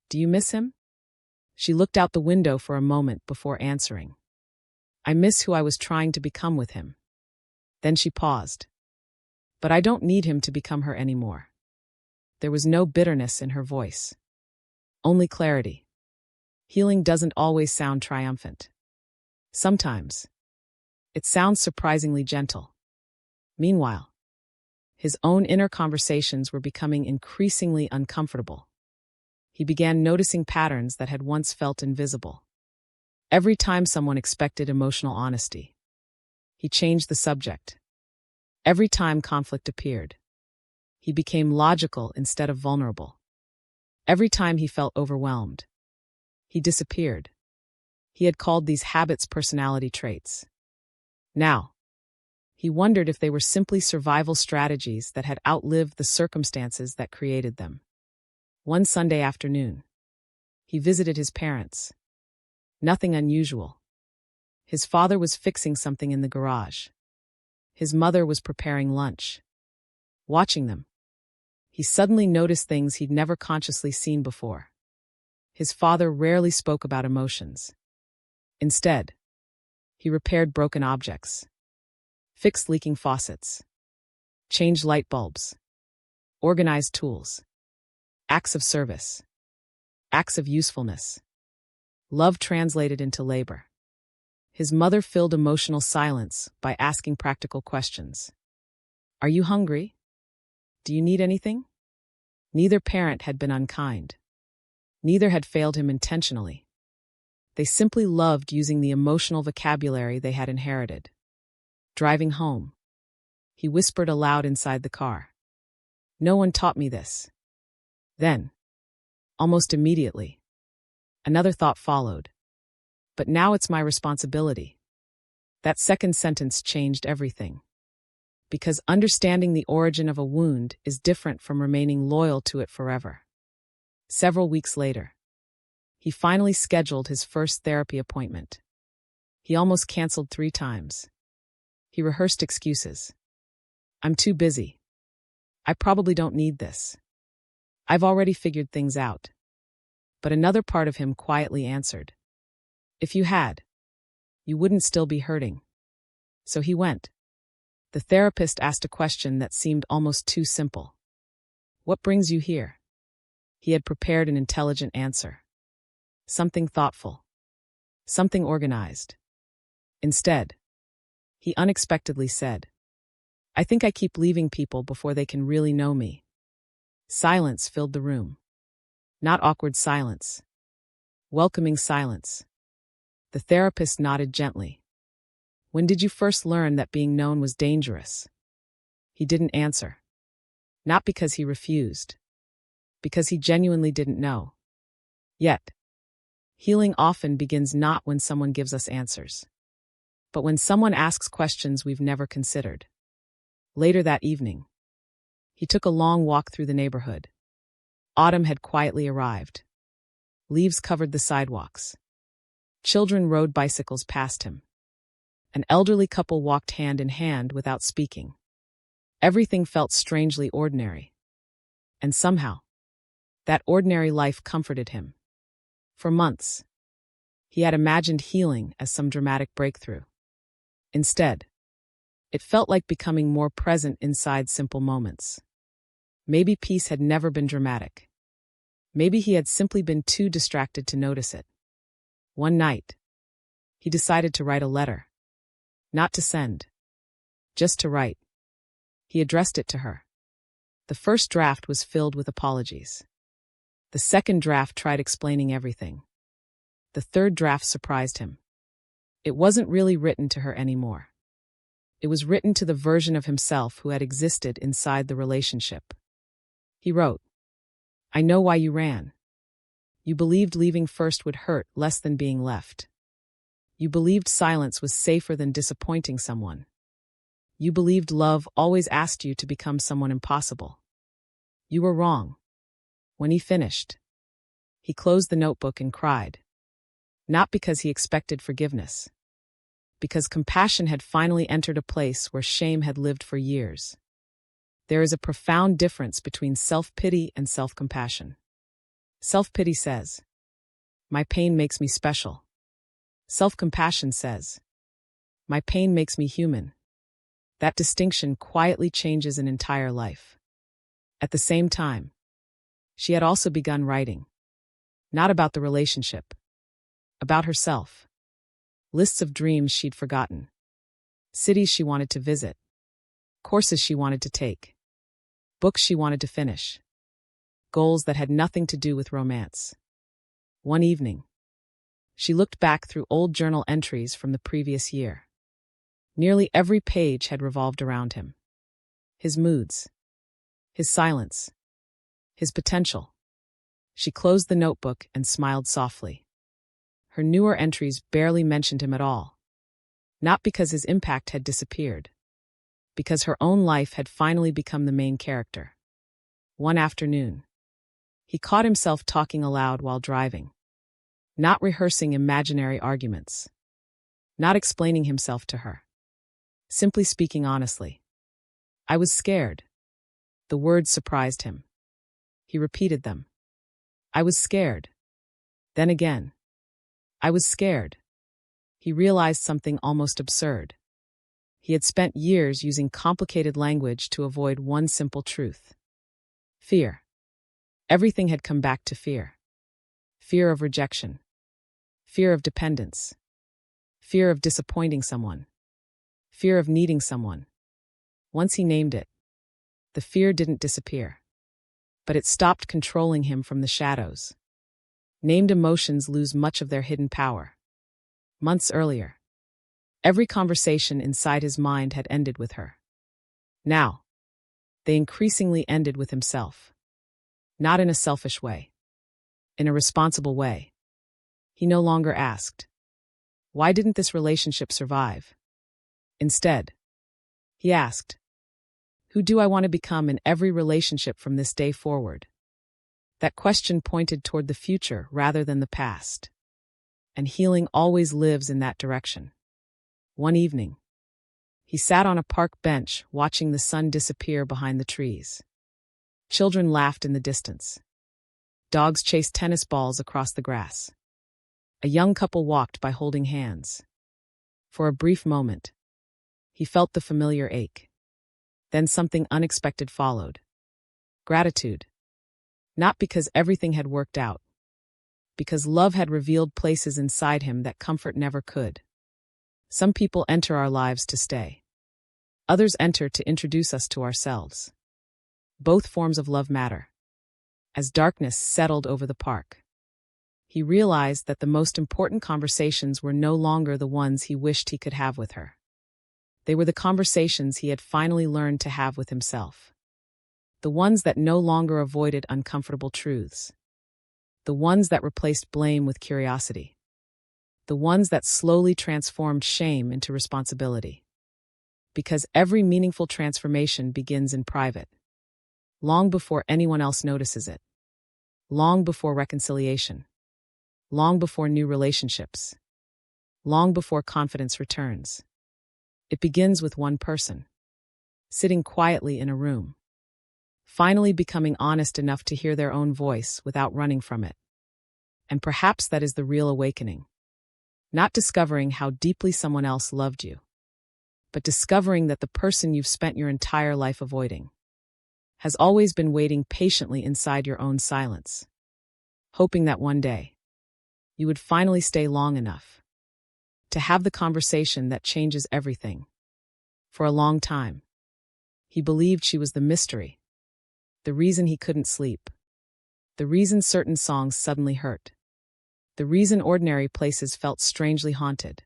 Do you miss him?" She looked out the window for a moment before answering. "I miss who I was trying to become with him." Then she paused. "But I don't need him to become her anymore." There was no bitterness in her voice. Only clarity. Healing doesn't always sound triumphant. Sometimes, it sounds surprisingly gentle. Meanwhile, his own inner conversations were becoming increasingly uncomfortable. He began noticing patterns that had once felt invisible. Every time someone expected emotional honesty, he changed the subject. Every time conflict appeared, he became logical instead of vulnerable. Every time he felt overwhelmed, he disappeared. He had called these habits personality traits. Now, he wondered if they were simply survival strategies that had outlived the circumstances that created them. One Sunday afternoon, he visited his parents. Nothing unusual. His father was fixing something in the garage. His mother was preparing lunch. Watching them, he suddenly noticed things he'd never consciously seen before. His father rarely spoke about emotions. Instead, he repaired broken objects, fixed leaking faucets, changed light bulbs, organized tools. Acts of service. Acts of usefulness. Love translated into labor. His mother filled emotional silence by asking practical questions. "Are you hungry? Do you need anything?" Neither parent had been unkind. Neither had failed him intentionally. They simply loved using the emotional vocabulary they had inherited. Driving home, he whispered aloud inside the car. "No one taught me this." Then, almost immediately, another thought followed. "But now it's my responsibility." That second sentence changed everything. Because understanding the origin of a wound is different from remaining loyal to it forever. Several weeks later, he finally scheduled his first therapy appointment. He almost canceled 3 times. He rehearsed excuses. "I'm too busy. I probably don't need this." I've already figured things out. But another part of him quietly answered, if you had, you wouldn't still be hurting. So he went. The therapist asked a question that seemed almost too simple. What brings you here? He had prepared an intelligent answer. Something thoughtful. Something organized. Instead, he unexpectedly said, I think I keep leaving people before they can really know me. Silence filled the room. Not awkward silence. Welcoming silence. The therapist nodded gently. When did you first learn that being known was dangerous? He didn't answer. Not because he refused. Because he genuinely didn't know. Yet, healing often begins not when someone gives us answers, but when someone asks questions we've never considered. Later that evening, he took a long walk through the neighborhood. Autumn had quietly arrived. Leaves covered the sidewalks. Children rode bicycles past him. An elderly couple walked hand in hand without speaking. Everything felt strangely ordinary. And somehow, that ordinary life comforted him. For months, he had imagined healing as some dramatic breakthrough. Instead, it felt like becoming more present inside simple moments. Maybe peace had never been dramatic. Maybe he had simply been too distracted to notice it. One night, he decided to write a letter. Not to send. Just to write. He addressed it to her. The first draft was filled with apologies. The second draft tried explaining everything. The third draft surprised him. It wasn't really written to her anymore. It was written to the version of himself who had existed inside the relationship. He wrote, I know why you ran. You believed leaving first would hurt less than being left. You believed silence was safer than disappointing someone. You believed love always asked you to become someone impossible. You were wrong. When he finished, he closed the notebook and cried. Not because he expected forgiveness. Because compassion had finally entered a place where shame had lived for years. There is a profound difference between self-pity and self-compassion. Self-pity says, my pain makes me special. Self-compassion says, my pain makes me human. That distinction quietly changes an entire life. At the same time, she had also begun writing. Not about the relationship. About herself. Lists of dreams she'd forgotten. Cities she wanted to visit. Courses she wanted to take. Books she wanted to finish. Goals that had nothing to do with romance. One evening, she looked back through old journal entries from the previous year. Nearly every page had revolved around him. His moods. His silence. His potential. She closed the notebook and smiled softly. Her newer entries barely mentioned him at all. Not because his impact had disappeared. Because her own life had finally become the main character. One afternoon, he caught himself talking aloud while driving. Not rehearsing imaginary arguments. Not explaining himself to her. Simply speaking honestly. I was scared. The words surprised him. He repeated them. I was scared. Then again. I was scared. He realized something almost absurd. He had spent years using complicated language to avoid one simple truth. Fear. Everything had come back to fear. Fear of rejection. Fear of dependence. Fear of disappointing someone. Fear of needing someone. Once he named it, the fear didn't disappear. But it stopped controlling him from the shadows. Named emotions lose much of their hidden power. Months earlier, every conversation inside his mind had ended with her. Now, they increasingly ended with himself. Not in a selfish way. In a responsible way. He no longer asked, why didn't this relationship survive? Instead, he asked, who do I want to become in every relationship from this day forward? That question pointed toward the future rather than the past. And healing always lives in that direction. One evening, he sat on a park bench watching the sun disappear behind the trees. Children laughed in the distance. Dogs chased tennis balls across the grass. A young couple walked by holding hands. For a brief moment, he felt the familiar ache. Then something unexpected followed. Gratitude. Not because everything had worked out, because love had revealed places inside him that comfort never could. Some people enter our lives to stay. Others enter to introduce us to ourselves. Both forms of love matter. As darkness settled over the park, he realized that the most important conversations were no longer the ones he wished he could have with her. They were the conversations he had finally learned to have with himself. The ones that no longer avoided uncomfortable truths. The ones that replaced blame with curiosity. The ones that slowly transformed shame into responsibility. Because every meaningful transformation begins in private. Long before anyone else notices it. Long before reconciliation. Long before new relationships. Long before confidence returns. It begins with one person. Sitting quietly in a room. Finally becoming honest enough to hear their own voice without running from it. And perhaps that is the real awakening. Not discovering how deeply someone else loved you, but discovering that the person you've spent your entire life avoiding has always been waiting patiently inside your own silence, hoping that one day you would finally stay long enough to have the conversation that changes everything. For a long time, he believed she was the mystery, the reason he couldn't sleep, the reason certain songs suddenly hurt, the reason ordinary places felt strangely haunted,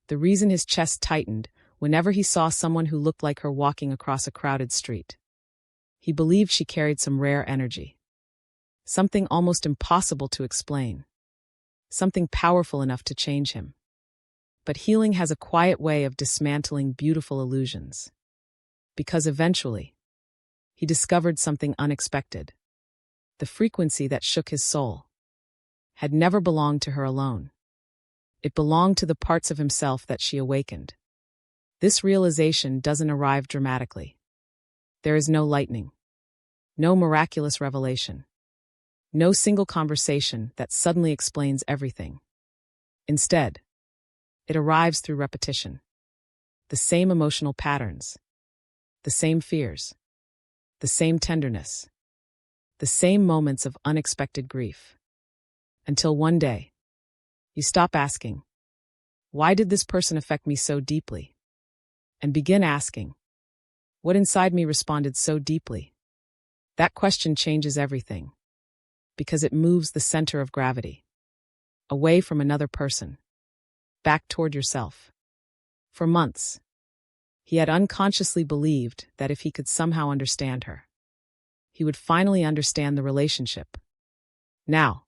the reason his chest tightened whenever he saw someone who looked like her walking across a crowded street. He believed she carried some rare energy. Something almost impossible to explain. Something powerful enough to change him. But healing has a quiet way of dismantling beautiful illusions. Because eventually, he discovered something unexpected. The frequency that shook his soul had never belonged to her alone. It belonged to the parts of himself that she awakened. This realization doesn't arrive dramatically. There is no lightning. No miraculous revelation. No single conversation that suddenly explains everything. Instead, it arrives through repetition. The same emotional patterns. The same fears. The same tenderness. The same moments of unexpected grief. Until one day, you stop asking, why did this person affect me so deeply? And begin asking, what inside me responded so deeply? That question changes everything. Because it moves the center of gravity. Away from another person. Back toward yourself. For months, he had unconsciously believed that if he could somehow understand her, he would finally understand the relationship. Now,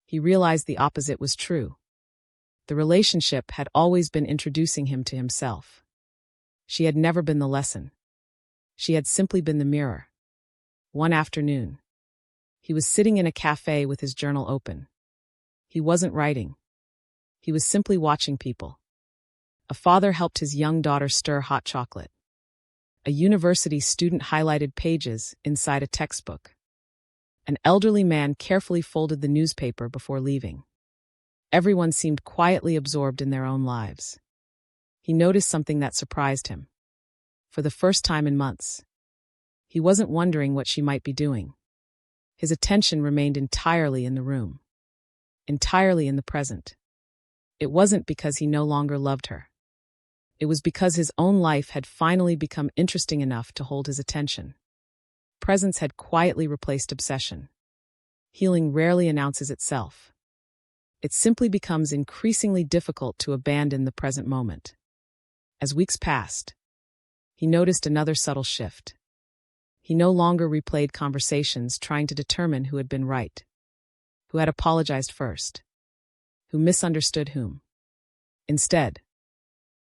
he realized the opposite was true. The relationship had always been introducing him to himself. She had never been the lesson. She had simply been the mirror. One afternoon, he was sitting in a cafe with his journal open. He wasn't writing. He was simply watching people. A father helped his young daughter stir hot chocolate. A university student highlighted pages inside a textbook. An elderly man carefully folded the newspaper before leaving. Everyone seemed quietly absorbed in their own lives. He noticed something that surprised him. For the first time in months, he wasn't wondering what she might be doing. His attention remained entirely in the room. Entirely in the present. It wasn't because he no longer loved her. It was because his own life had finally become interesting enough to hold his attention. Presence had quietly replaced obsession. Healing rarely announces itself. It simply becomes increasingly difficult to abandon the present moment. As weeks passed, he noticed another subtle shift. He no longer replayed conversations trying to determine who had been right, who had apologized first, who misunderstood whom. Instead,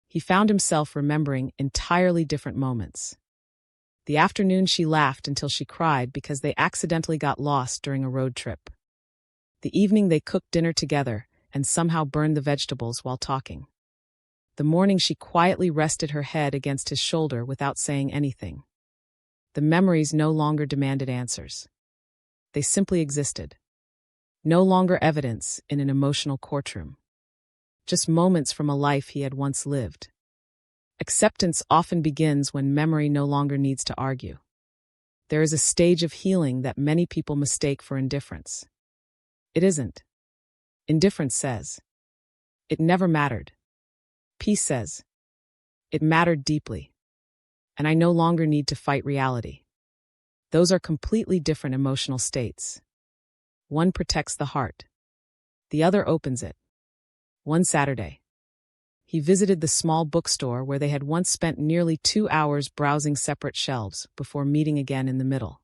he found himself remembering entirely different moments. The afternoon she laughed until she cried because they accidentally got lost during a road trip. The evening they cooked dinner together and somehow burned the vegetables while talking. The morning she quietly rested her head against his shoulder without saying anything. The memories no longer demanded answers. They simply existed. No longer evidence in an emotional courtroom. Just moments from a life he had once lived. Acceptance often begins when memory no longer needs to argue. There is a stage of healing that many people mistake for indifference. It isn't. Indifference says, it never mattered. Peace says, it mattered deeply. And I no longer need to fight reality. Those are completely different emotional states. One protects the heart. The other opens it. One Saturday, he visited the small bookstore where they had once spent nearly 2 hours browsing separate shelves before meeting again in the middle.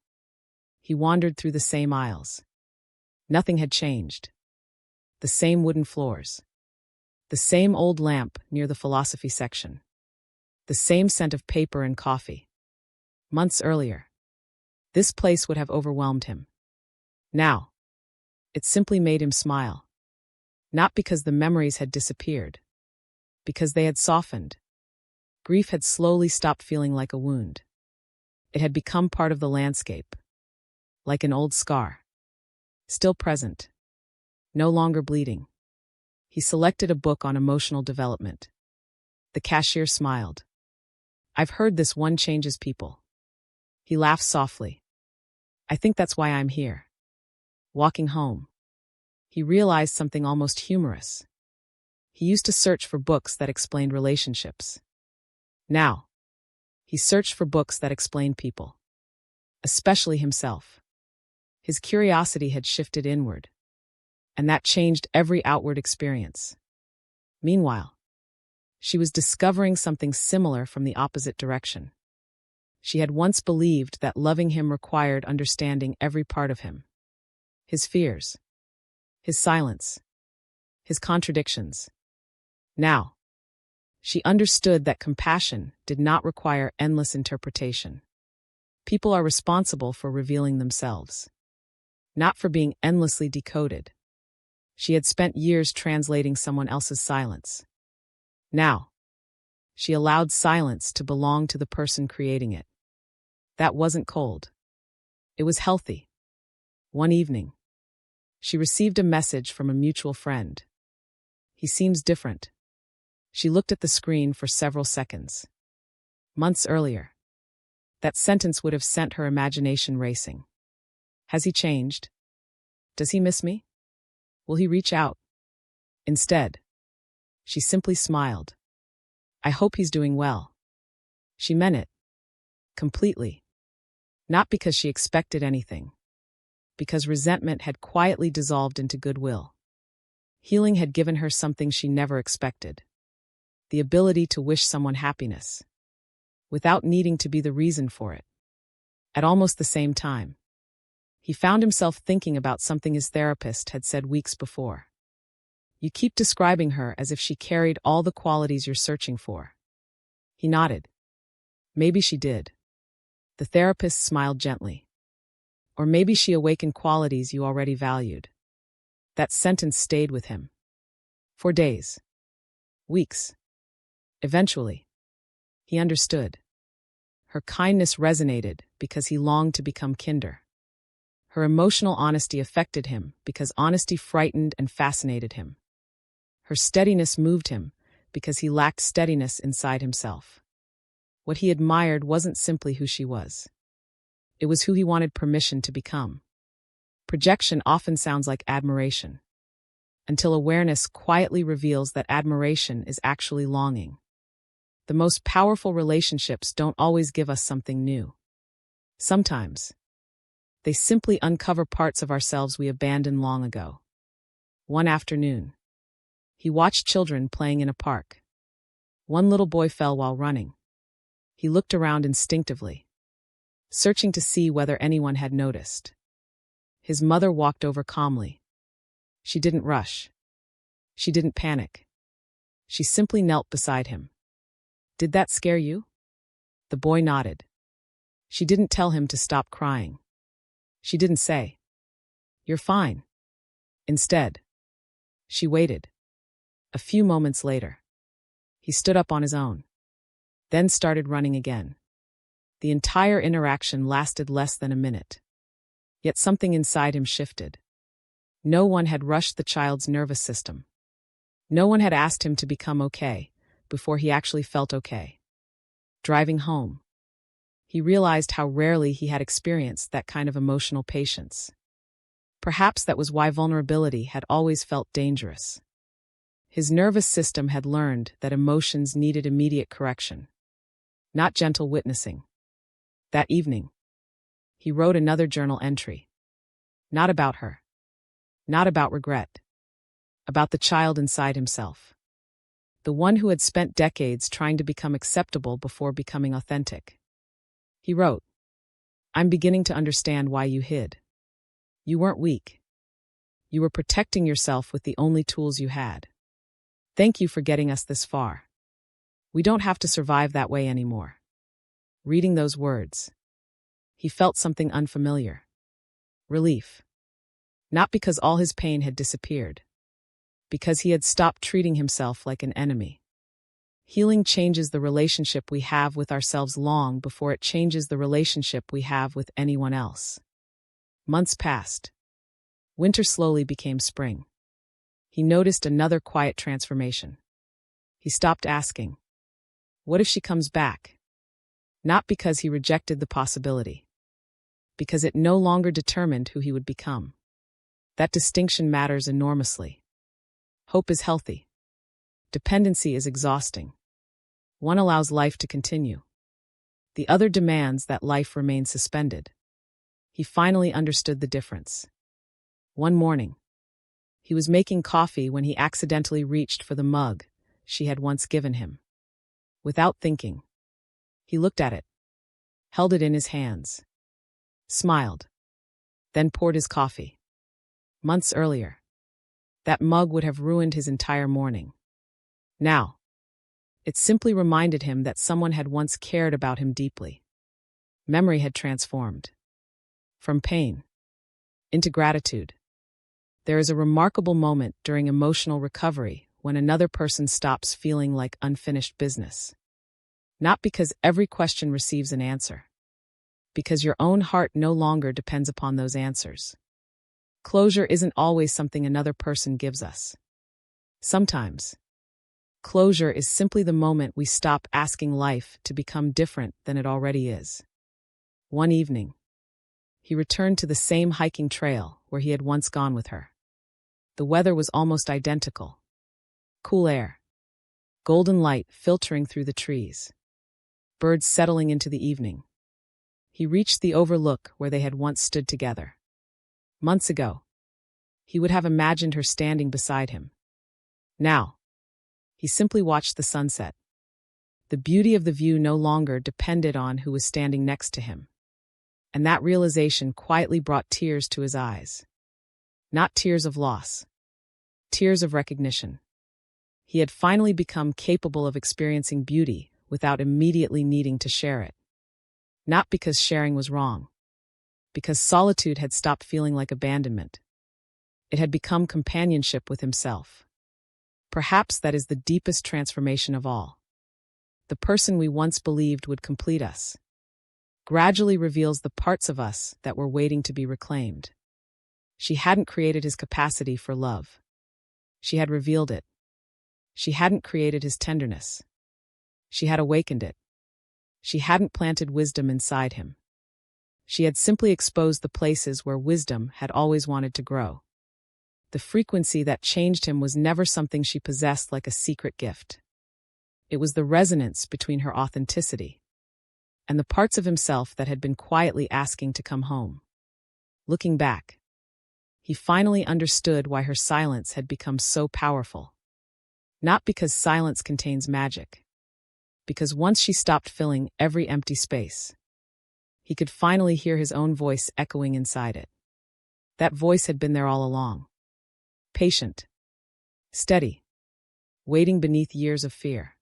He wandered through the same aisles. Nothing had changed. The same wooden floors. The same old lamp near the philosophy section. The same scent of paper and coffee. Months earlier, this place would have overwhelmed him. Now, it simply made him smile. Not because the memories had disappeared. Because they had softened. Grief had slowly stopped feeling like a wound. It had become part of the landscape. Like an old scar. Still present. No longer bleeding. He selected a book on emotional development. The cashier smiled. I've heard this one changes people. He laughed softly. I think that's why I'm here. Walking home, he realized something almost humorous. He used to search for books that explained relationships. Now, he searched for books that explained people. Especially himself. His curiosity had shifted inward. And that changed every outward experience. Meanwhile, she was discovering something similar from the opposite direction. She had once believed that loving him required understanding every part of him. His fears. His silence. His contradictions. Now, she understood that compassion did not require endless interpretation. People are responsible for revealing themselves. Not for being endlessly decoded. She had spent years translating someone else's silence. Now, she allowed silence to belong to the person creating it. That wasn't cold. It was healthy. One evening, she received a message from a mutual friend. He seems different. She looked at the screen for several seconds. Months earlier, that sentence would have sent her imagination racing. Has he changed? Does he miss me? Will he reach out? Instead, she simply smiled. I hope he's doing well. She meant it. Completely. Not because she expected anything. Because resentment had quietly dissolved into goodwill. Healing had given her something she never expected. The ability to wish someone happiness. Without needing to be the reason for it. At almost the same time, he found himself thinking about something his therapist had said weeks before. You keep describing her as if she carried all the qualities you're searching for. He nodded. Maybe she did. The therapist smiled gently. Or maybe she awakened qualities you already valued. That sentence stayed with him. For days. Weeks. Eventually, he understood. Her kindness resonated because he longed to become kinder. Her emotional honesty affected him because honesty frightened and fascinated him. Her steadiness moved him because he lacked steadiness inside himself. What he admired wasn't simply who she was. It was who he wanted permission to become. Projection often sounds like admiration, until awareness quietly reveals that admiration is actually longing. The most powerful relationships don't always give us something new. Sometimes, they simply uncover parts of ourselves we abandoned long ago. One afternoon, he watched children playing in a park. One little boy fell while running. He looked around instinctively, searching to see whether anyone had noticed. His mother walked over calmly. She didn't rush. She didn't panic. She simply knelt beside him. Did that scare you? The boy nodded. She didn't tell him to stop crying. She didn't say, "You're fine." Instead, she waited. A few moments later, he stood up on his own, then started running again. The entire interaction lasted less than a minute. Yet something inside him shifted. No one had rushed the child's nervous system. No one had asked him to become okay before he actually felt okay. Driving home, he realized how rarely he had experienced that kind of emotional patience. Perhaps that was why vulnerability had always felt dangerous. His nervous system had learned that emotions needed immediate correction, not gentle witnessing. That evening, he wrote another journal entry. Not about her. Not about regret. About the child inside himself. The one who had spent decades trying to become acceptable before becoming authentic. He wrote, "I'm beginning to understand why you hid. You weren't weak. You were protecting yourself with the only tools you had. Thank you for getting us this far. We don't have to survive that way anymore." Reading those words, he felt something unfamiliar. Relief. Not because all his pain had disappeared. Because he had stopped treating himself like an enemy. Healing changes the relationship we have with ourselves long before it changes the relationship we have with anyone else. Months passed. Winter slowly became spring. He noticed another quiet transformation. He stopped asking, "What if she comes back?" Not because he rejected the possibility. Because it no longer determined who he would become. That distinction matters enormously. Hope is healthy. Dependency is exhausting. One allows life to continue. The other demands that life remain suspended. He finally understood the difference. One morning, he was making coffee when he accidentally reached for the mug she had once given him. Without thinking, he looked at it, held it in his hands, smiled, then poured his coffee. Months earlier, that mug would have ruined his entire morning. Now, it simply reminded him that someone had once cared about him deeply. Memory had transformed. From pain into gratitude. There is a remarkable moment during emotional recovery when another person stops feeling like unfinished business. Not because every question receives an answer. Because your own heart no longer depends upon those answers. Closure isn't always something another person gives us. Sometimes, closure is simply the moment we stop asking life to become different than it already is. One evening, he returned to the same hiking trail where he had once gone with her. The weather was almost identical. Cool air. Golden light filtering through the trees. Birds settling into the evening. He reached the overlook where they had once stood together. Months ago, he would have imagined her standing beside him. Now, he simply watched the sunset. The beauty of the view no longer depended on who was standing next to him. And that realization quietly brought tears to his eyes. Not tears of loss. Tears of recognition. He had finally become capable of experiencing beauty without immediately needing to share it. Not because sharing was wrong. Because solitude had stopped feeling like abandonment. It had become companionship with himself. Perhaps that is the deepest transformation of all. The person we once believed would complete us gradually reveals the parts of us that were waiting to be reclaimed. She hadn't created his capacity for love. She had revealed it. She hadn't created his tenderness. She had awakened it. She hadn't planted wisdom inside him. She had simply exposed the places where wisdom had always wanted to grow. The frequency that changed him was never something she possessed like a secret gift. It was the resonance between her authenticity and the parts of himself that had been quietly asking to come home. Looking back, he finally understood why her silence had become so powerful. Not because silence contains magic. Because once she stopped filling every empty space, he could finally hear his own voice echoing inside it. That voice had been there all along. Patient. Steady. Waiting beneath years of fear.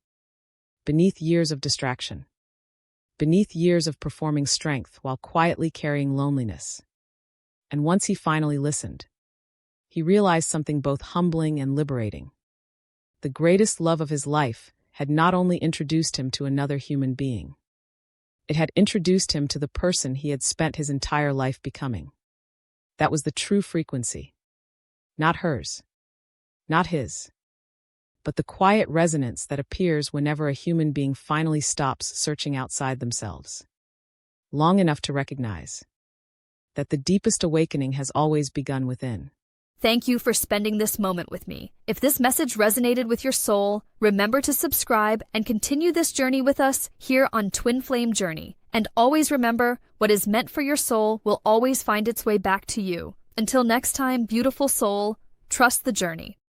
Beneath years of distraction. Beneath years of performing strength while quietly carrying loneliness. And once he finally listened, he realized something both humbling and liberating. The greatest love of his life had not only introduced him to another human being. It had introduced him to the person he had spent his entire life becoming. That was the true frequency. Not hers. Not his. But the quiet resonance that appears whenever a human being finally stops searching outside themselves. Long enough to recognize that the deepest awakening has always begun within. Thank you for spending this moment with me. If this message resonated with your soul, remember to subscribe and continue this journey with us here on Twin Flame Journey. And always remember, what is meant for your soul will always find its way back to you. Until next time, beautiful soul, trust the journey.